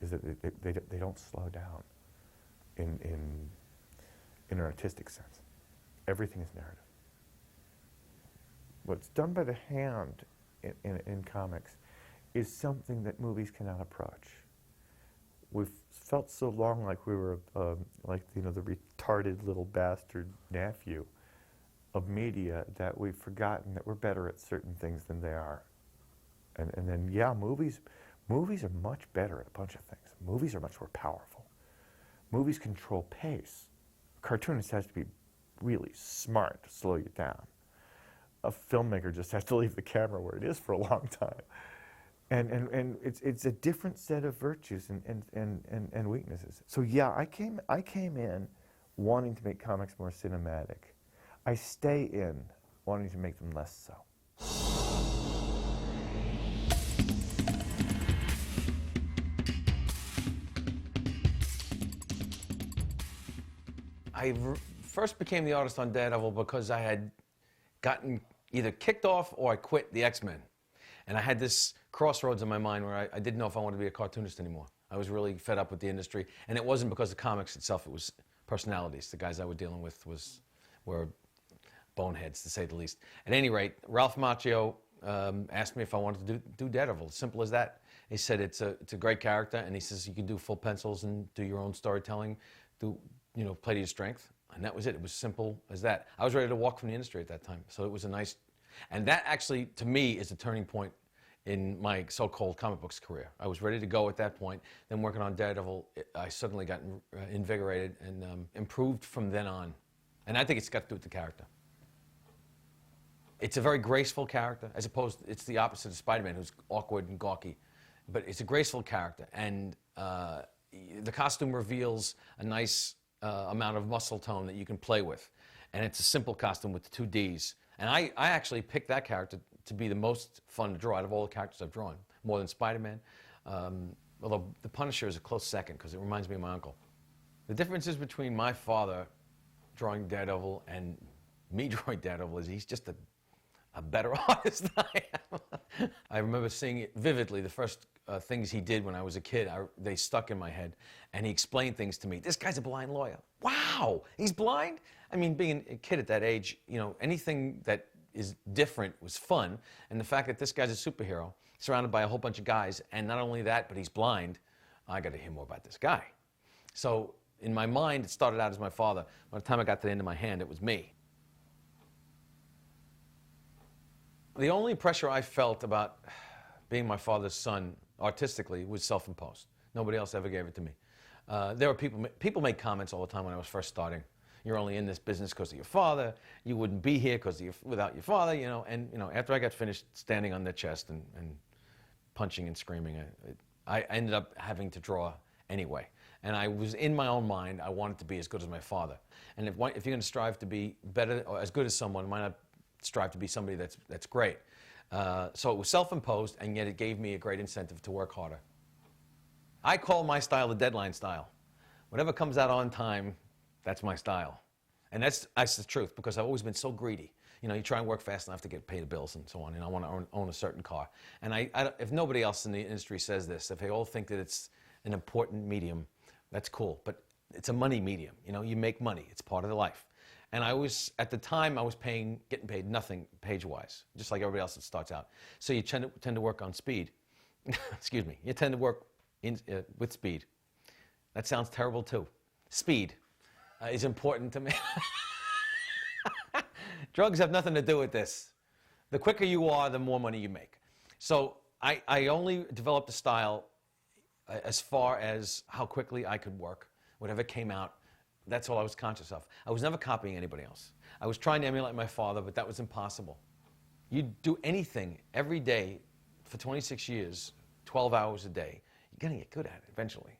is that they don't slow down in an artistic sense. Everything is narrative. What's done by the hand in comics is something that movies cannot approach. We've felt so long like we were like, you know, the retarded little bastard nephew of media that we've forgotten that we're better at certain things than they are. And then, yeah, movies are much better at a bunch of things. Movies are much more powerful. Movies control pace. A cartoonist has to be really smart to slow you down. A filmmaker just has to leave the camera where it is for a long time. And it's a different set of virtues and weaknesses. So yeah, I came in wanting to make comics more cinematic. I stay in wanting to make them less so. I first became the artist on Daredevil because I had gotten either kicked off or I quit the X-Men. And I had this crossroads in my mind where I didn't know if I wanted to be a cartoonist anymore. I was really fed up with the industry. And it wasn't because of comics itself, it was personalities. The guys I was dealing with were boneheads, to say the least. At any rate, Ralph Macchio asked me if I wanted to do Daredevil. Simple as that. He said it's a great character, and he says you can do full pencils and do your own storytelling, play to your strength. And that was it. It was simple as that. I was ready to walk from the industry at that time. So it was a nice, and that actually, to me, is a turning point in my so-called comic books career. I was ready to go at that point. Then working on Daredevil, I suddenly got invigorated and improved from then on. And I think it's got to do with the character. It's a very graceful character, as opposed, it's the opposite of Spider-Man, who's awkward and gawky. But it's a graceful character, and the costume reveals a nice amount of muscle tone that you can play with. And it's a simple costume with the 2 Ds. And I actually picked that character to be the most fun to draw out of all the characters I've drawn, more than Spider-Man. Although the Punisher is a close second because it reminds me of my uncle. The differences between my father drawing Daredevil and me drawing Daredevil is he's just a better artist than I am. I remember seeing it vividly, the first things he did when I was a kid, they stuck in my head, and he explained things to me. This guy's a blind lawyer. Wow, he's blind? I mean, being a kid at that age, anything that is different was fun, and the fact that this guy's a superhero, surrounded by a whole bunch of guys, and not only that, but he's blind, I got to hear more about this guy. So in my mind, it started out as my father. By the time I got to the end of my hand, it was me. The only pressure I felt about being my father's son artistically was self-imposed. Nobody else ever gave it to me. There were people made comments all the time when I was first starting. You're only in this business because of your father. You wouldn't be here without your father, And after I got finished standing on their chest and punching and screaming, I ended up having to draw anyway. And I was in my own mind, I wanted to be as good as my father. And if you're going to strive to be better or as good as someone, why not strive to be somebody that's great? So it was self-imposed, and yet it gave me a great incentive to work harder. I call my style the deadline style. Whatever comes out on time, that's my style. And that's the truth, because I've always been so greedy. You try and work fast enough to pay the bills and so on, and I want to own a certain car. And if nobody else in the industry says this, if they all think that it's an important medium, that's cool. But it's a money medium. You make money. It's part of the life. And at the time, I was getting paid nothing page-wise, just like everybody else that starts out. So you tend to work on speed. Excuse me. You tend to work with speed. That sounds terrible, too. Speed is important to me. Drugs have nothing to do with this. The quicker you are, the more money you make. So I only developed a style as far as how quickly I could work. Whatever came out, that's all I was conscious of. I was never copying anybody else. I was trying to emulate my father, but that was impossible. You do anything every day for 26 years, 12 hours a day, you're going to get good at it eventually.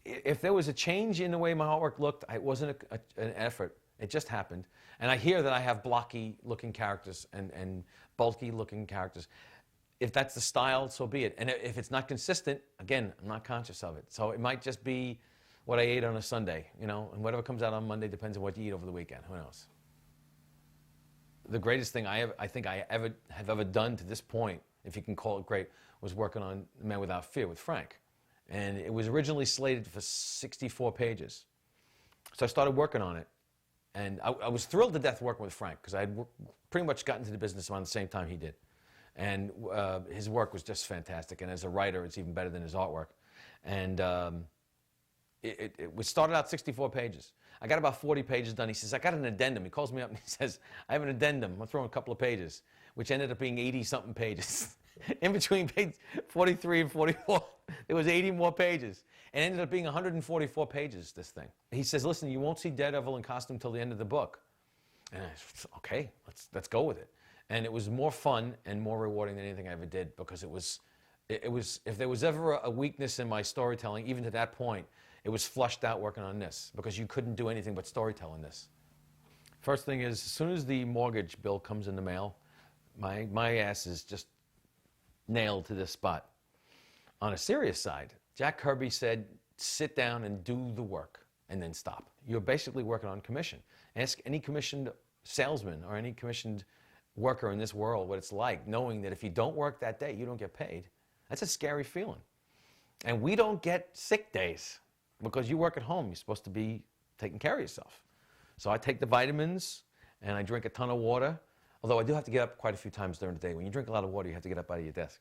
If there was a change in the way my artwork looked, it wasn't an effort. It just happened. And I hear that I have blocky-looking characters and bulky-looking characters. If that's the style, so be it. And if it's not consistent, again, I'm not conscious of it. So it might just be what I ate on a Sunday, and whatever comes out on Monday depends on what you eat over the weekend. Who knows? The greatest thing I think I have ever done to this point, if you can call it great, was working on Man Without Fear with Frank. And it was originally slated for 64 pages. So I started working on it. And I was thrilled to death working with Frank, because I had pretty much gotten into the business around the same time he did. And his work was just fantastic. And as a writer, it's even better than his artwork. And it was started out 64 pages. I got about 40 pages done. He says, I got an addendum. He calls me up and he says, I have an addendum. I'm throwing a couple of pages, which ended up being 80-something pages. In between page 43 and 44, there was 80 more pages. It ended up being 144 pages, this thing. He says, listen, you won't see Daredevil in costume till the end of the book. And I said, okay, let's go with it. And it was more fun and more rewarding than anything I ever did, because it was It was, if there was ever a weakness in my storytelling, even to that point, it was flushed out working on this, because you couldn't do anything but storytell in this. First thing is, as soon as the mortgage bill comes in the mail, my ass is just nailed to this spot. On a serious side, Jack Kirby said, sit down and do the work, and then stop. You're basically working on commission. Ask any commissioned salesman or any commissioned worker in this world what it's like, knowing that if you don't work that day, you don't get paid. That's a scary feeling. And we don't get sick days because you work at home. You're supposed to be taking care of yourself. So I take the vitamins and I drink a ton of water, although I do have to get up quite a few times during the day. When you drink a lot of water, you have to get up out of your desk.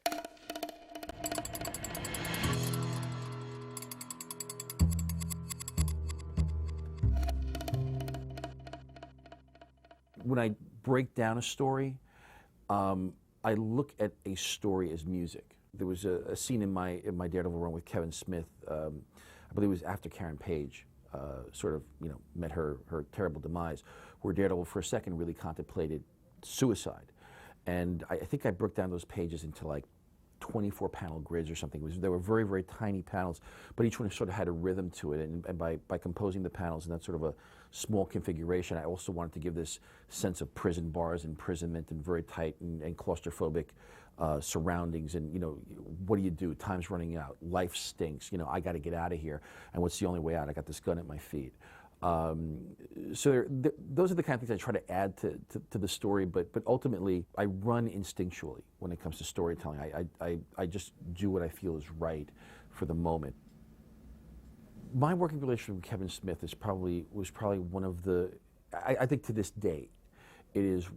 When I break down a story, I look at a story as music. There was a scene in my Daredevil run with Kevin Smith. I believe it was after Karen Page sort of met her terrible demise, where Daredevil for a second really contemplated suicide, and I think I broke down those pages into like 24 panel grids or something. They were very, very tiny panels, but each one sort of had a rhythm to it, and by composing the panels in that sort of a small configuration, I also wanted to give this sense of prison bars, imprisonment, and very tight and claustrophobic surroundings. And what do you do? Time's running out. Life stinks. I got to get out of here. And what's the only way out? I got this gun at my feet. So those are the kind of things I try to add to the story, but ultimately I run instinctually when it comes to storytelling. I just do what I feel is right for the moment. My working relationship with Kevin Smith was probably one of the, I think to this day, it is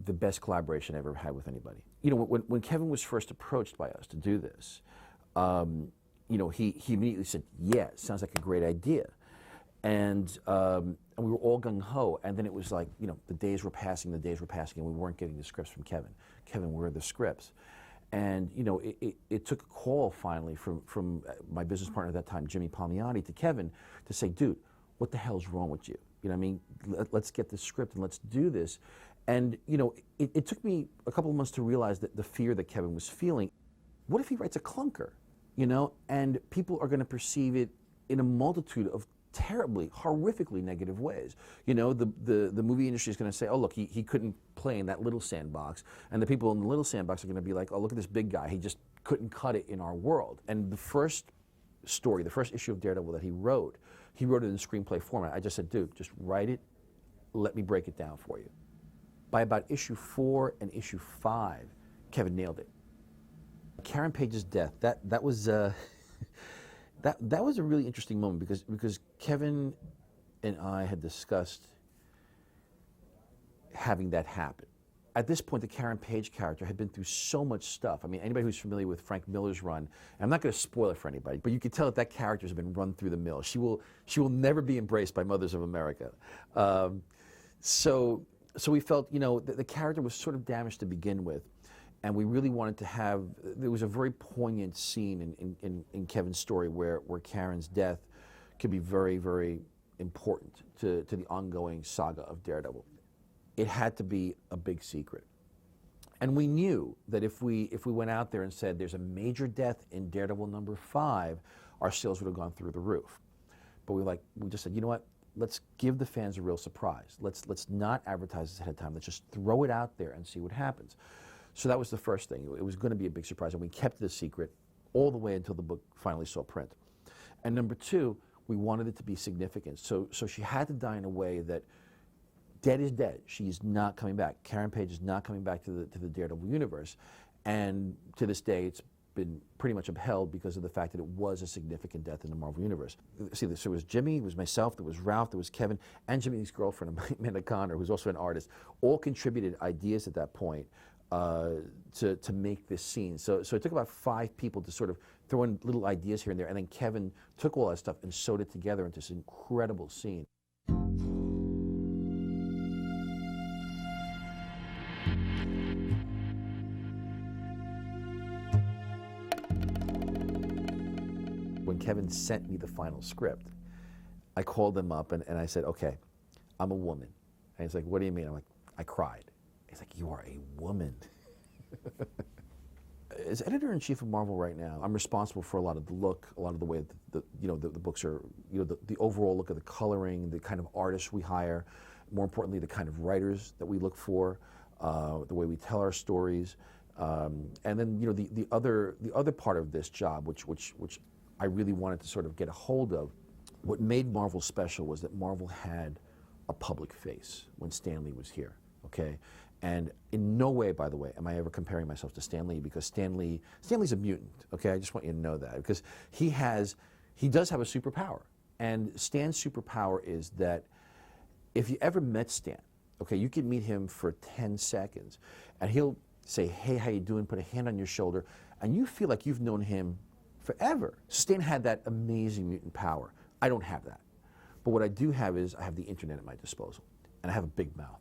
the best collaboration I ever had with anybody. When Kevin was first approached by us to do this, he immediately said, yeah, sounds like a great idea. And we were all gung-ho, and then it was like, the days were passing, and we weren't getting the scripts from Kevin. Kevin, where are the scripts? And, it took a call finally from my business partner at that time, Jimmy Palmiotti, to Kevin to say, dude, what the hell's wrong with you? Let's get this script and let's do this. And, it took me a couple of months to realize that the fear that Kevin was feeling. What if he writes a clunker, and people are going to perceive it in a multitude of terribly, horrifically negative ways. The movie industry is going to say, oh, look, he couldn't play in that little sandbox. And the people in the little sandbox are going to be like, oh, look at this big guy. He just couldn't cut it in our world. And the first story, the first issue of Daredevil that he wrote it in screenplay format. I just said, dude, just write it. Let me break it down for you. By about issue 4 and issue 5, Kevin nailed it. Karen Page's death, that was... That was a really interesting moment because Kevin and I had discussed having that happen. At this point, the Karen Page character had been through so much stuff. I mean, anybody who's familiar with Frank Miller's run, and I'm not going to spoil it for anybody, but you can tell that character has been run through the mill. She will never be embraced by Mothers of America. So we felt, the character was sort of damaged to begin with. And we really wanted to have, there was a very poignant scene in Kevin's story where Karen's death could be very, very important to the ongoing saga of Daredevil. It had to be a big secret. And we knew that if we went out there and said there's a major death in Daredevil number 5, our sales would have gone through the roof. But we just said, you know what? Let's give the fans a real surprise. Let's not advertise this ahead of time. Let's just throw it out there and see what happens. So that was the first thing. It was going to be a big surprise, and we kept it a secret all the way until the book finally saw print. And number 2, we wanted it to be significant. So she had to die in a way that dead is dead. She's not coming back. Karen Page is not coming back to the Daredevil universe. And to this day, it's been pretty much upheld because of the fact that it was a significant death in the Marvel universe. See, so it was Jimmy, it was myself, there was Ralph, there was Kevin, and Jimmy's girlfriend, Amanda Connor, who's also an artist, all contributed ideas at that point to make this scene. So it took about 5 people to sort of throw in little ideas here and there, and then Kevin took all that stuff and sewed it together into this incredible scene. When Kevin sent me the final script, I called him up and I said, okay, I'm a woman. And he's like, what do you mean? I'm like, I cried. He's like, you are a woman. as editor-in-chief of Marvel right now, I'm responsible for a lot of the look, a lot of the way the books are, the overall look of the coloring, the kind of artists we hire, more importantly, the kind of writers that we look for, the way we tell our stories, and then the other part of this job, which I really wanted to sort of get a hold of. What made Marvel special was that Marvel had a public face when Stan Lee was here, okay? And in no way, by the way, am I ever comparing myself to Stan Lee, because Stan Lee's a mutant, okay? I just want you to know that, because he does have a superpower. And Stan's superpower is that if you ever met Stan, okay, you could meet him for 10 seconds, and he'll say, hey, how you doing? Put a hand on your shoulder, and you feel like you've known him forever. Stan had that amazing mutant power. I don't have that. But what I do have is I have the internet at my disposal, and I have a big mouth,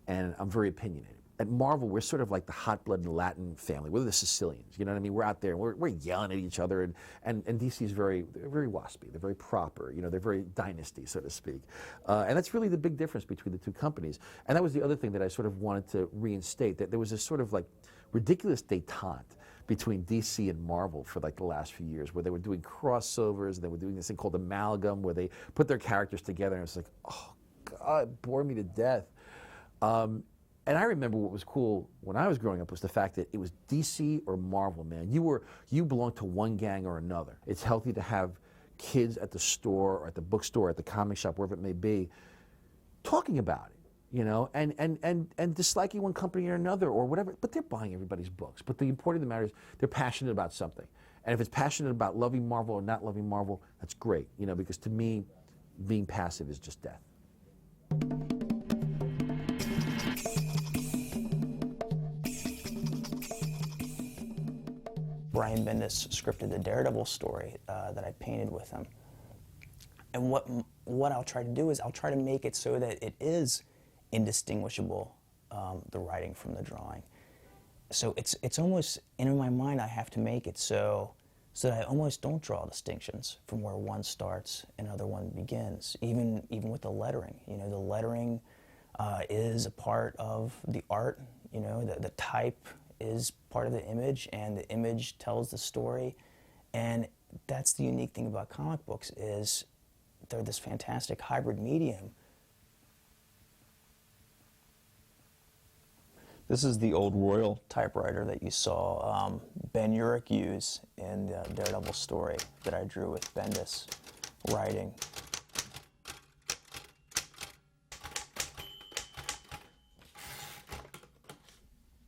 and I'm very opinionated. At Marvel, we're sort of like the hot-blooded Latin family. We're the Sicilians, you know what I mean? We're out there, and we're yelling at each other, and DC is very waspy. They're very proper, they're very dynasty, so to speak. And that's really the big difference between the two companies. And that was the other thing that I sort of wanted to reinstate, that there was this sort of like ridiculous détente between DC and Marvel for like the last few years, where they were doing crossovers, and they were doing this thing called amalgam, where they put their characters together, and it's like, oh God, it bored me to death. And I remember what was cool when I was growing up was the fact that it was DC or Marvel, man. You belonged to one gang or another. It's healthy to have kids at the store or at the bookstore, at the comic shop, wherever it may be, talking about it, and disliking one company or another or whatever, but they're buying everybody's books. But the important thing that matters, they're passionate about something. And if it's passionate about loving Marvel or not loving Marvel, that's great, because to me, being passive is just death. Brian Bendis scripted the Daredevil story that I painted with him. And what I'll try to do is I'll try to make it so that it is indistinguishable, the writing from the drawing. So it's almost, in my mind, I have to make it so that I almost don't draw distinctions from where one starts and another one begins, even with the lettering. The lettering is a part of the art, the type is part of the image, and the image tells the story. And that's the unique thing about comic books, is they're this fantastic hybrid medium. This is the old Royal typewriter that you saw Ben Urich use in the Daredevil story that I drew with Bendis writing.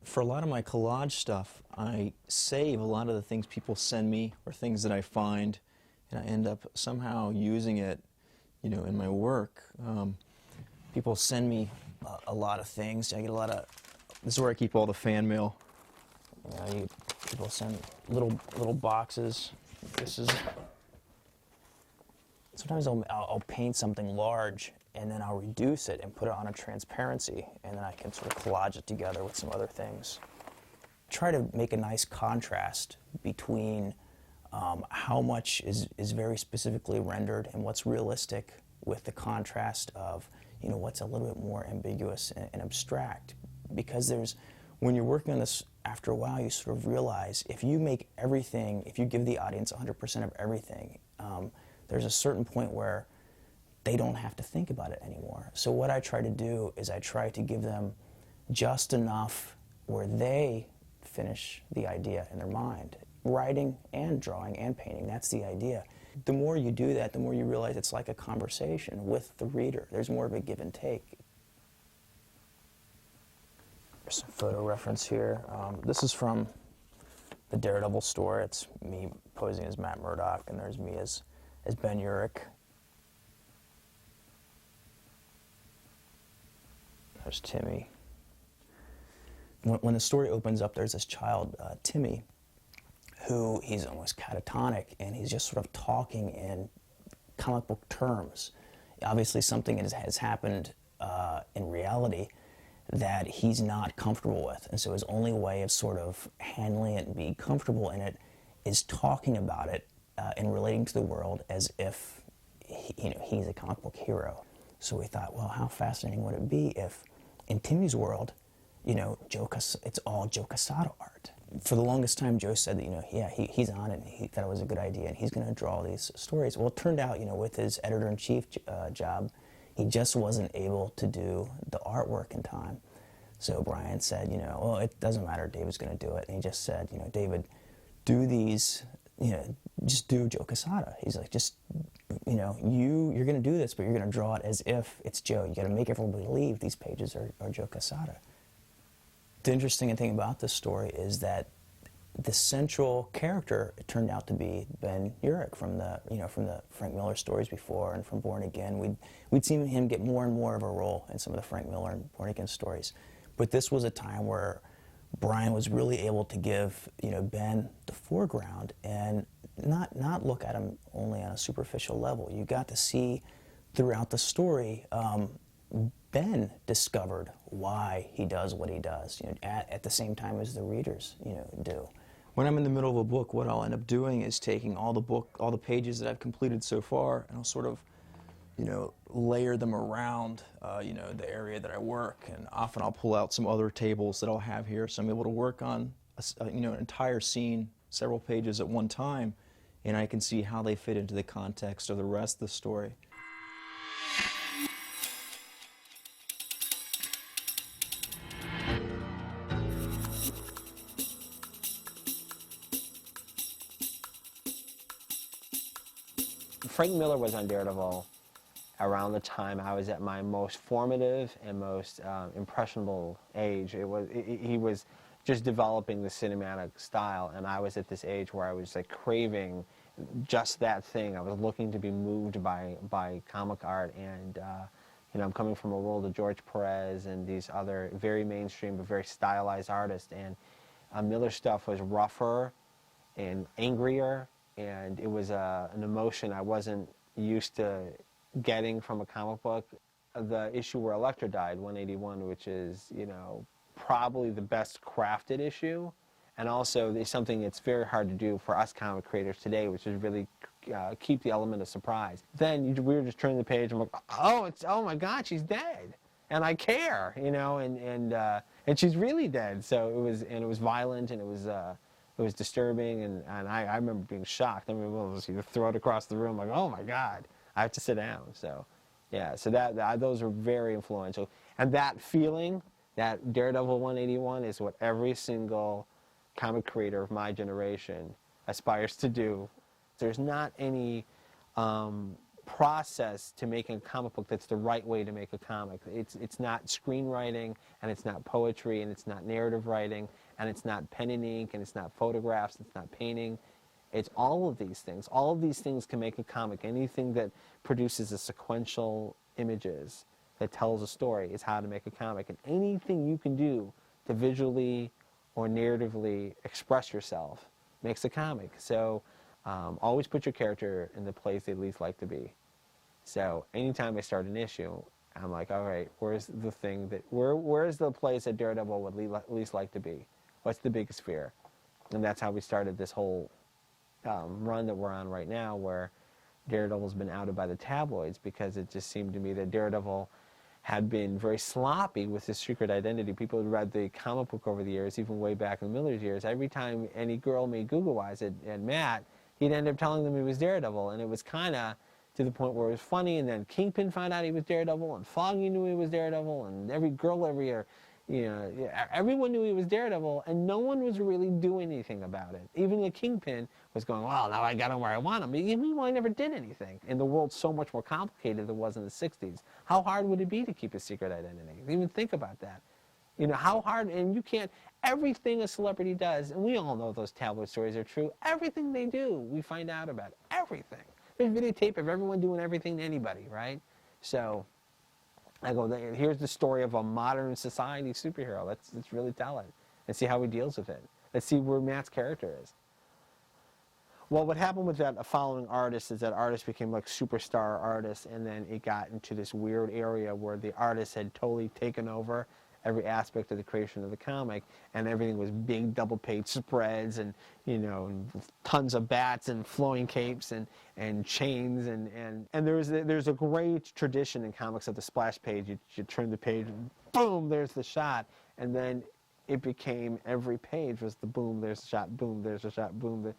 For a lot of my collage stuff, I save a lot of the things people send me or things that I find, and I end up somehow using it, in my work. People send me a lot of things. I get a lot of, this is where I keep all the fan mail. People send little boxes. This is, sometimes I'll paint something large, and then I'll reduce it and put it on a transparency, and then I can sort of collage it together with some other things. Try to make a nice contrast between how much is very specifically rendered and what's realistic, with the contrast of what's a little bit more ambiguous and abstract. Because when you're working on this, after a while you sort of realize if you make everything, if you give the audience 100% of everything, there's a certain point where they don't have to think about it anymore. So what I try to do is I try to give them just enough where they finish the idea in their mind. Writing and drawing and painting, that's the idea. The more you do that, the more you realize it's like a conversation with the reader. There's more of a give and take. There's some photo reference here. This is from the Daredevil story. It's me posing as Matt Murdock, and there's me as Ben Urich. There's Timmy. When the story opens up, there's this child, Timmy, who he's almost catatonic, and he's just sort of talking in comic book terms. Obviously something has happened in reality that he's not comfortable with, and so his only way of sort of handling it and being comfortable in it is talking about it and relating to the world as if he's a comic book hero. So we thought, well, how fascinating would it be if in Timmy's world, it's all Joe Quesada art. for the longest time, Joe said that, yeah, he's on it, and he thought it was a good idea, and he's going to draw these stories. Well, it turned out, with his editor-in-chief job, he just wasn't able to do the artwork in time. So Brian said, well, it doesn't matter, David's going to do it. And he just said, David, do these, just do Joe Quesada. He's like, just, you're going to do this, but you're going to draw it as if it's Joe. You got to make everybody believe these pages are Joe Quesada. The interesting thing about this story is that the central character turned out to be Ben Urich from the Frank Miller stories before, and from Born Again. We'd seen him get more and more of a role in some of the Frank Miller and Born Again stories. But this was a time where Brian was really able to give Ben the foreground and not look at him only on a superficial level. You got to see throughout the story Ben discovered why he does what he does, at the same time as the readers, do. When I'm in the middle of a book, what I'll end up doing is taking all the pages that I've completed so far, and I'll sort of, layer them around, the area that I work. And often I'll pull out some other tables that I'll have here, so I'm able to work on, an entire scene, several pages at one time, and I can see how they fit into the context of the rest of the story. Frank Miller was on Daredevil around the time I was at my most formative and most impressionable age. He was just developing the cinematic style, and I was at this age where I was like craving just that thing. I was looking to be moved by comic art, and I'm coming from a world of George Perez and these other very mainstream but very stylized artists, and Miller's stuff was rougher and angrier, and it was an emotion I wasn't used to getting from a comic book. The issue where Elektra died, 181, which is, probably the best crafted issue, and also there's something that's very hard to do for us comic creators today, which is really keep the element of surprise. Then we were just turning the page and I'm like, oh my God, she's dead, and I care, and she's really dead. So it was violent, and it was disturbing, and I remember being shocked. I mean, you throw it across the room, like, oh my God, I have to sit down. So, yeah, so those are very influential. And that feeling, that Daredevil 181, is what every single comic creator of my generation aspires to do. There's not any process to making a comic book that's the right way to make a comic. It's not screenwriting, and it's not poetry, and it's not narrative writing, and it's not pen and ink, and it's not photographs, it's not painting. It's all of these things. All of these things can make a comic. Anything that produces a sequential images that tells a story is how to make a comic. And anything you can do to visually or narratively express yourself makes a comic. So always put your character in the place they least like to be. So anytime I start an issue, I'm like, all right, where's the thing that, where's the place that Daredevil would least like to be? What's the biggest fear? And that's how we started this whole run that we're on right now, where Daredevil's been outed by the tabloids, because it just seemed to me that Daredevil had been very sloppy with his secret identity. People had read the comic book over the years, even way back in Miller's years. Every time any girl made Google Eyes at Matt, he'd end up telling them he was Daredevil, and it was kind of to the point where it was funny, and then Kingpin found out he was Daredevil, and Foggy knew he was Daredevil, and every girl every year, everyone knew he was Daredevil, and no one was really doing anything about it. Even the Kingpin was going, well, now I got him where I want him. Meanwhile, I never did anything. And the world's so much more complicated than it was in the 60s. How hard would it be to keep a secret identity? Even think about that. How hard, and you can't, everything a celebrity does, and we all know those tabloid stories are true, everything they do, we find out about everything. There's videotape of everyone doing everything to anybody, right? So I go, here's the story of a modern society superhero. Let's really tell it and see how he deals with it. Let's see where Matt's character is. Well, what happened with that following artist is that artist became like superstar artists, and then it got into this weird area where the artist had totally taken over every aspect of the creation of the comic, and everything was big double-page spreads, and tons of bats and flowing capes and chains, and there's a great tradition in comics of the splash page. You turn the page and boom, there's the shot, and then it became every page was the boom, there's a shot, boom, there's a shot, boom.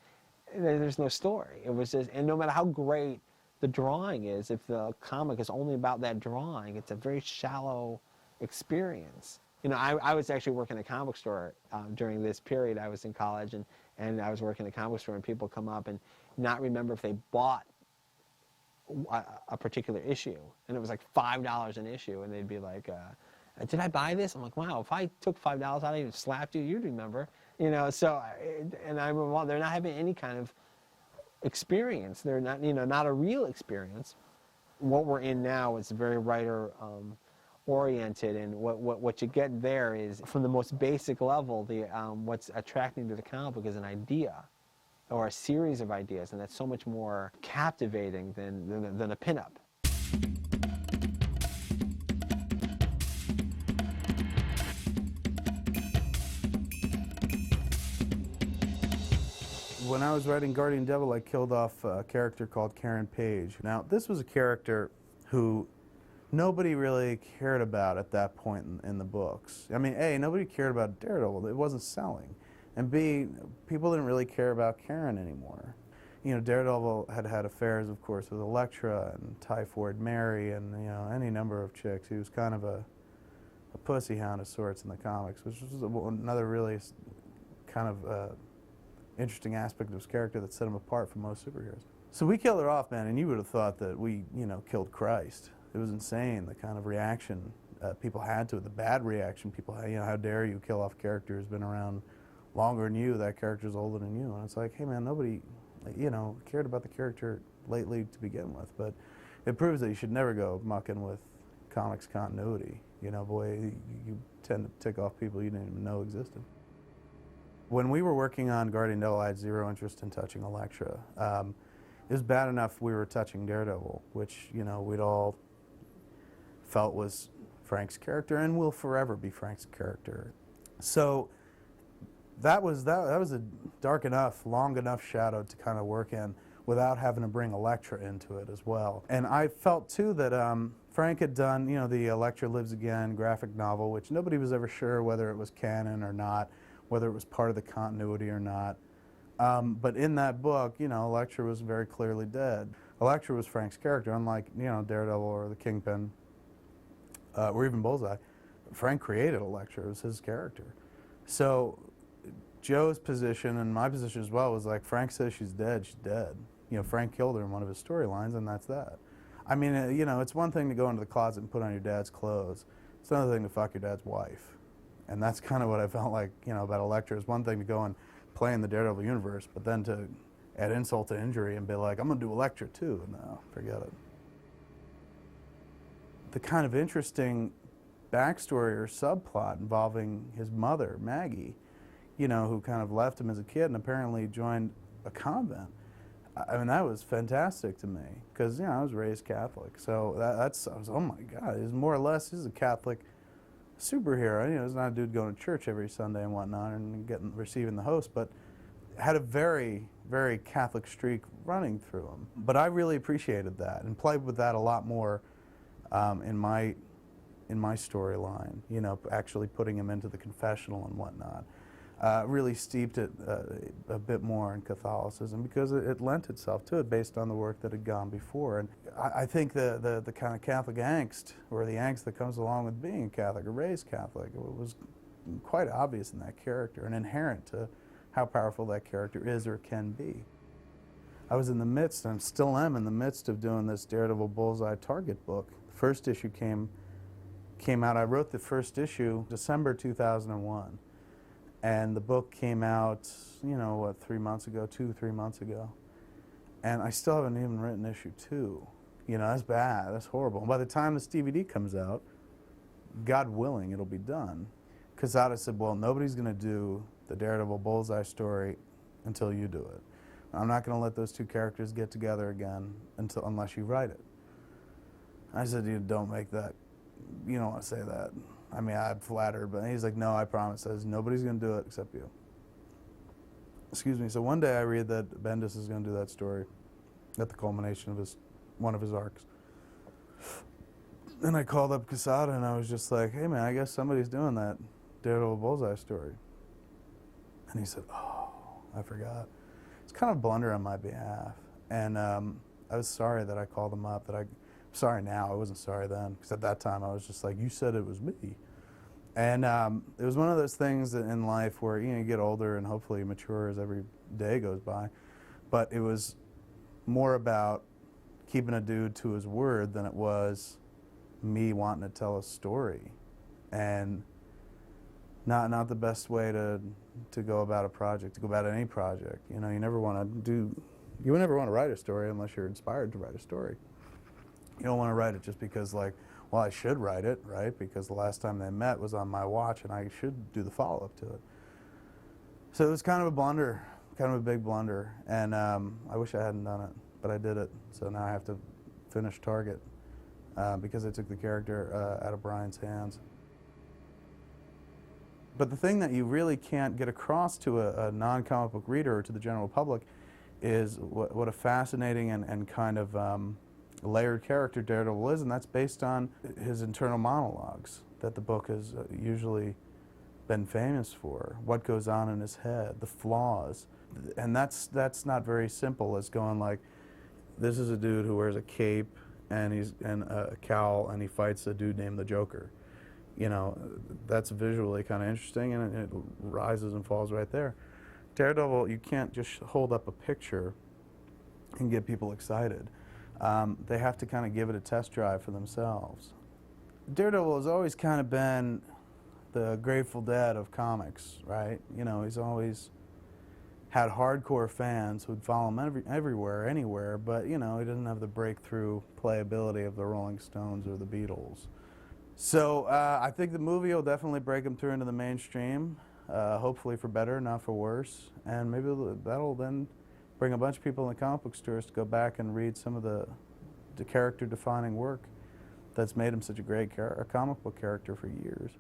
There's no story. It was just, and no matter how great the drawing is, if the comic is only about that drawing, it's a very shallow experience. You know, I was actually working at a comic store during this period. I was in college, and I was working at a comic store, and people come up and not remember if they bought a particular issue, and it was like $5 an issue, and they'd be like, did I buy this? I'm like, wow, if I took $5 out of you and slapped you, you'd remember. You know, so, and well, they're not having any kind of experience. They're not, you know, not a real experience. What we're in now is very writer oriented, and what you get there is, from the most basic level, what's attracting to the comic book is an idea or a series of ideas, and that's so much more captivating than a pinup. When I was writing Guardian Devil, I killed off a character called Karen Page. Now, this was a character who nobody really cared about at that point in the books. I mean, A, nobody cared about Daredevil. It wasn't selling. And B, people didn't really care about Karen anymore. You know, Daredevil had had affairs, of course, with Elektra and Typhoid Mary and, you know, any number of chicks. He was kind of a pussy hound of sorts in the comics, which was another really kind of interesting aspect of his character that set him apart from most superheroes. So we killed her off, man, and you would have thought that we, you know, killed Christ. It was insane, the kind of reaction people had to it, the bad reaction people had. You know, how dare you kill off a character who's been around longer than you, that character's older than you. And it's like, hey man, nobody, you know, cared about the character lately to begin with. But it proves that you should never go mucking with comics continuity. You know, boy, you tend to tick off people you didn't even know existed. When we were working on Guardian Devil, I had zero interest in touching Elektra. It was bad enough we were touching Daredevil, which, you know, we'd all felt was Frank's character and will forever be Frank's character. So that was a dark enough, long enough shadow to kind of work in without having to bring Elektra into it as well. And I felt too that Frank had done, you know, the Elektra Lives Again graphic novel, which nobody was ever sure whether it was canon or not, whether it was part of the continuity or not. But in that book, you know, Elektra was very clearly dead. Elektra was Frank's character, unlike, you know, Daredevil or the Kingpin, or even Bullseye. Frank created Elektra, it was his character. So Joe's position and my position as well was like, Frank says she's dead, she's dead. You know, Frank killed her in one of his storylines, and that's that. I mean, you know, it's one thing to go into the closet and put on your dad's clothes. It's another thing to fuck your dad's wife. And that's kind of what I felt like, you know, about Elektra. It's one thing to go and play in the Daredevil universe, but then to add insult to injury and be like, I'm going to do Elektra too. No, forget it. The kind of interesting backstory or subplot involving his mother, Maggie, you know, who kind of left him as a kid and apparently joined a convent. I mean, that was fantastic to me because, you know, I was raised Catholic. So I was, oh my God, he's more or less, he's a Catholic superhero. You know, he's not a dude going to church every Sunday and whatnot and receiving the host, but had a very, very Catholic streak running through him. But I really appreciated that and played with that a lot more in my storyline, you know, actually putting him into the confessional and whatnot. Really steeped it a bit more in Catholicism because it lent itself to it based on the work that had gone before. And I think the kind of Catholic angst, or the angst that comes along with being a Catholic or raised Catholic, it was quite obvious in that character and inherent to how powerful that character is or can be. I was in the midst, and still am in the midst, of doing this Daredevil Bullseye Target book. The first issue came out. I wrote the first issue December 2001. And the book came out, you know, what, 3 months ago, 2-3 months ago. And I still haven't even written issue 2. You know, that's bad, that's horrible. And by the time this DVD comes out, God willing, it'll be done. Quesada said, well, nobody's gonna do the Daredevil Bullseye story until you do it. I'm not gonna let those two characters get together again unless you write it. I said, you don't make that, you don't wanna say that. I mean, I'm flattered, but he's like, no, I promise. Says nobody's going to do it except you. Excuse me. So one day I read that Bendis is going to do that story at the culmination of one of his arcs. And I called up Quesada and I was just like, hey man, I guess somebody's doing that. Daredevil Bullseye story. And he said, oh, I forgot. It's kind of a blunder on my behalf. And I was sorry that I called him up. I'm sorry now, I wasn't sorry then. Because at that time I was just like, you said it was me. And it was one of those things that in life where you get older and hopefully mature as every day goes by. But it was more about keeping a dude to his word than it was me wanting to tell a story. And not the best way to go about a project, to go about any project. You never want to write a story unless you're inspired to write a story. You don't want to write it just because, like, well, I should write it, right? Because the last time they met was on my watch and I should do the follow-up to it. So it was kind of a blunder, kind of a big blunder. And I wish I hadn't done it, but I did it. So now I have to finish Target because I took the character out of Brian's hands. But the thing that you really can't get across to a non-comic book reader or to the general public is what a fascinating and kind of layered character Daredevil is, and that's based on his internal monologues that the book has usually been famous for. What goes on in his head, the flaws. And that's not very simple as going like, this is a dude who wears a cape and a cowl and he fights a dude named the Joker. That's visually kind of interesting, and it rises and falls right there. Daredevil, you can't just hold up a picture and get people excited. They have to kind of give it a test drive for themselves. Daredevil has always kind of been the Grateful Dead of comics, right? He's always had hardcore fans who'd follow him everywhere, anywhere, but, he didn't have the breakthrough playability of the Rolling Stones or the Beatles. So I think the movie will definitely break him through into the mainstream, hopefully for better, not for worse. And maybe that'll then bring a bunch of people in the comic book stores to go back and read some of the character-defining work that's made him such a great comic book character for years.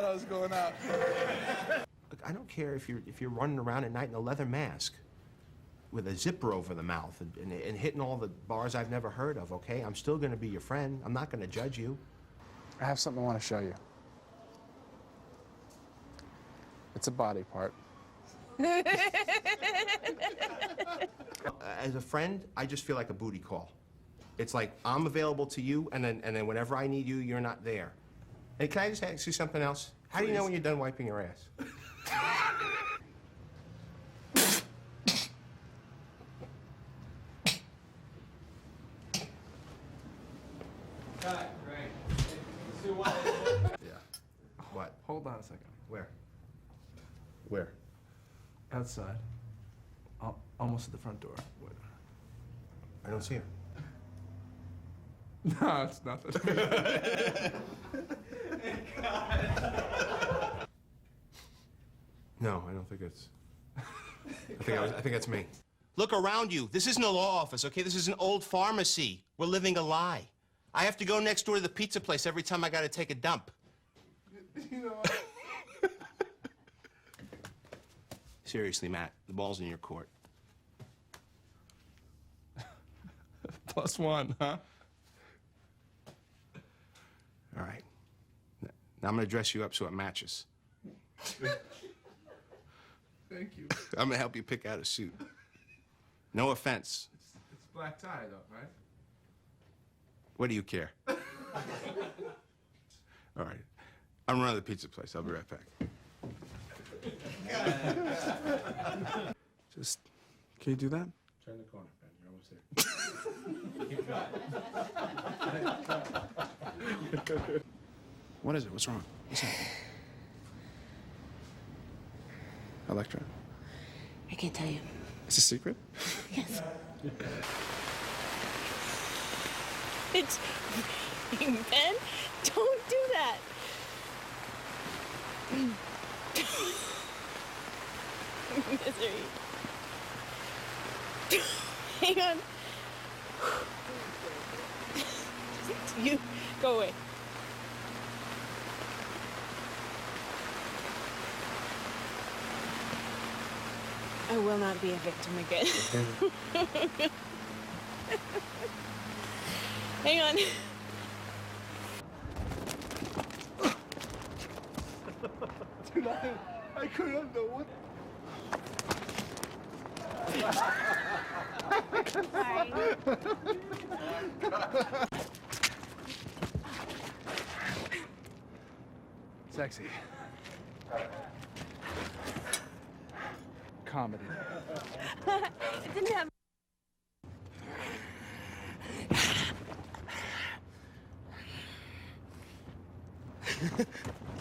thought I was going out. Look, I don't care if you're running around at night in a leather mask with a zipper over the mouth and hitting all the bars I've never heard of, okay? I'm still gonna be your friend. I'm not gonna judge you. I have something I want to show you. It's a body part. As a friend, I just feel like a booty call. It's like I'm available to you, and then whenever I need you, you're not there. And can I just ask you something else? How do you know when you're done wiping your ass? Cut, great. Yeah. What? Hold on a second. Where? Where? Outside. Almost at the front door. I don't see her. No, it's nothing. No, I don't think it's. I think that's me. Look around you. This isn't a law office, okay? This is an old pharmacy. We're living a lie. I have to go next door to the pizza place every time I got to take a dump. You know what? Seriously, Matt, the ball's in your court. +1, huh? All right. Now I'm going to dress you up so it matches. Thank you. I'm going to help you pick out a suit. No offense. It's black tie, though, right? What do you care? All right. I'm running the pizza place. I'll be right back. Just, can you do that? Turn the corner, Ben. You're almost there. What is it? What's wrong? What's happening? Electra? I can't tell you. It's a secret? Yes. It's Ben, don't do that. Misery. Hang on. You go away. I will not be a victim again. Hang on. Dude, I couldn't know what. Sorry. Sexy. Comedy. It didn't have.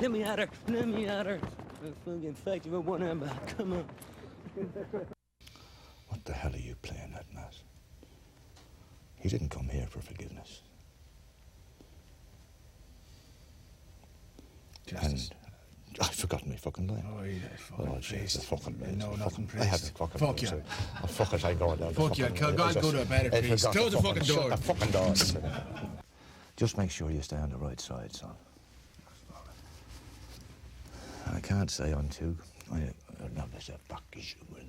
Let me at her. Let me at her. I'm fucking fact you want her back. Come on. What the hell are you playing at, Matt? He didn't come here for forgiveness. Justice. And I've forgotten my fucking line. Oh, yeah, fucking Jesus, the fucking place. No, nothing, I have please. the fucking Fuck place. you. Oh, fuck it, I go down. Fuck you. God, go to a better place. Close the fucking door. Shut the fucking door. Just make sure you stay on the right side, son. I can't say I'm too. Not myself back as you will.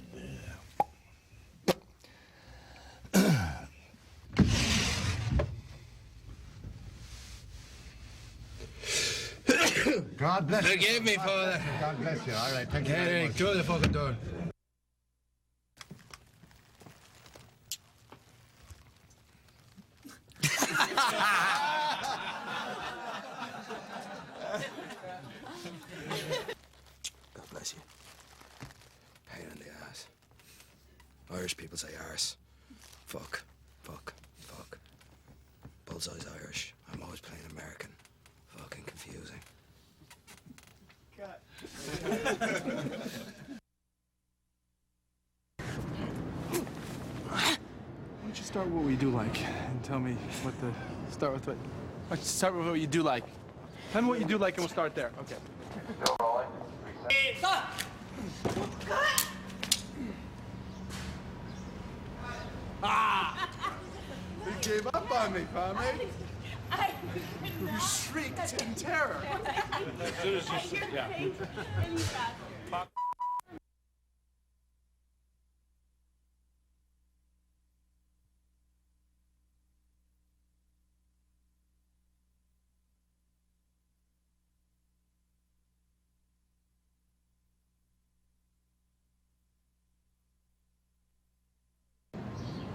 God bless you. Forgive me, Father. God bless you. All right, thank you very Hey, much. close the fucking door. God bless you. Pain in the ass. Irish people say arse. Fuck. Fuck. Fuck. Bullseye's Irish. I'm always playing American. Fucking confusing. Why don't you start with what we do like and tell me what the... Start with what... Why don't you start with what you do like? Tell me what you do like and we'll start there. Okay. Ah! You gave up on me, Pommy. You shrieked in terror. As soon as you said, yeah.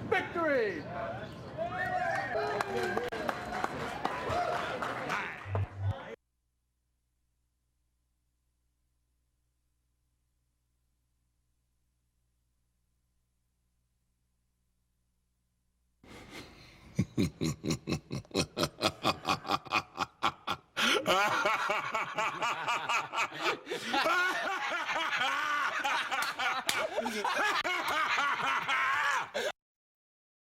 Victory! Ha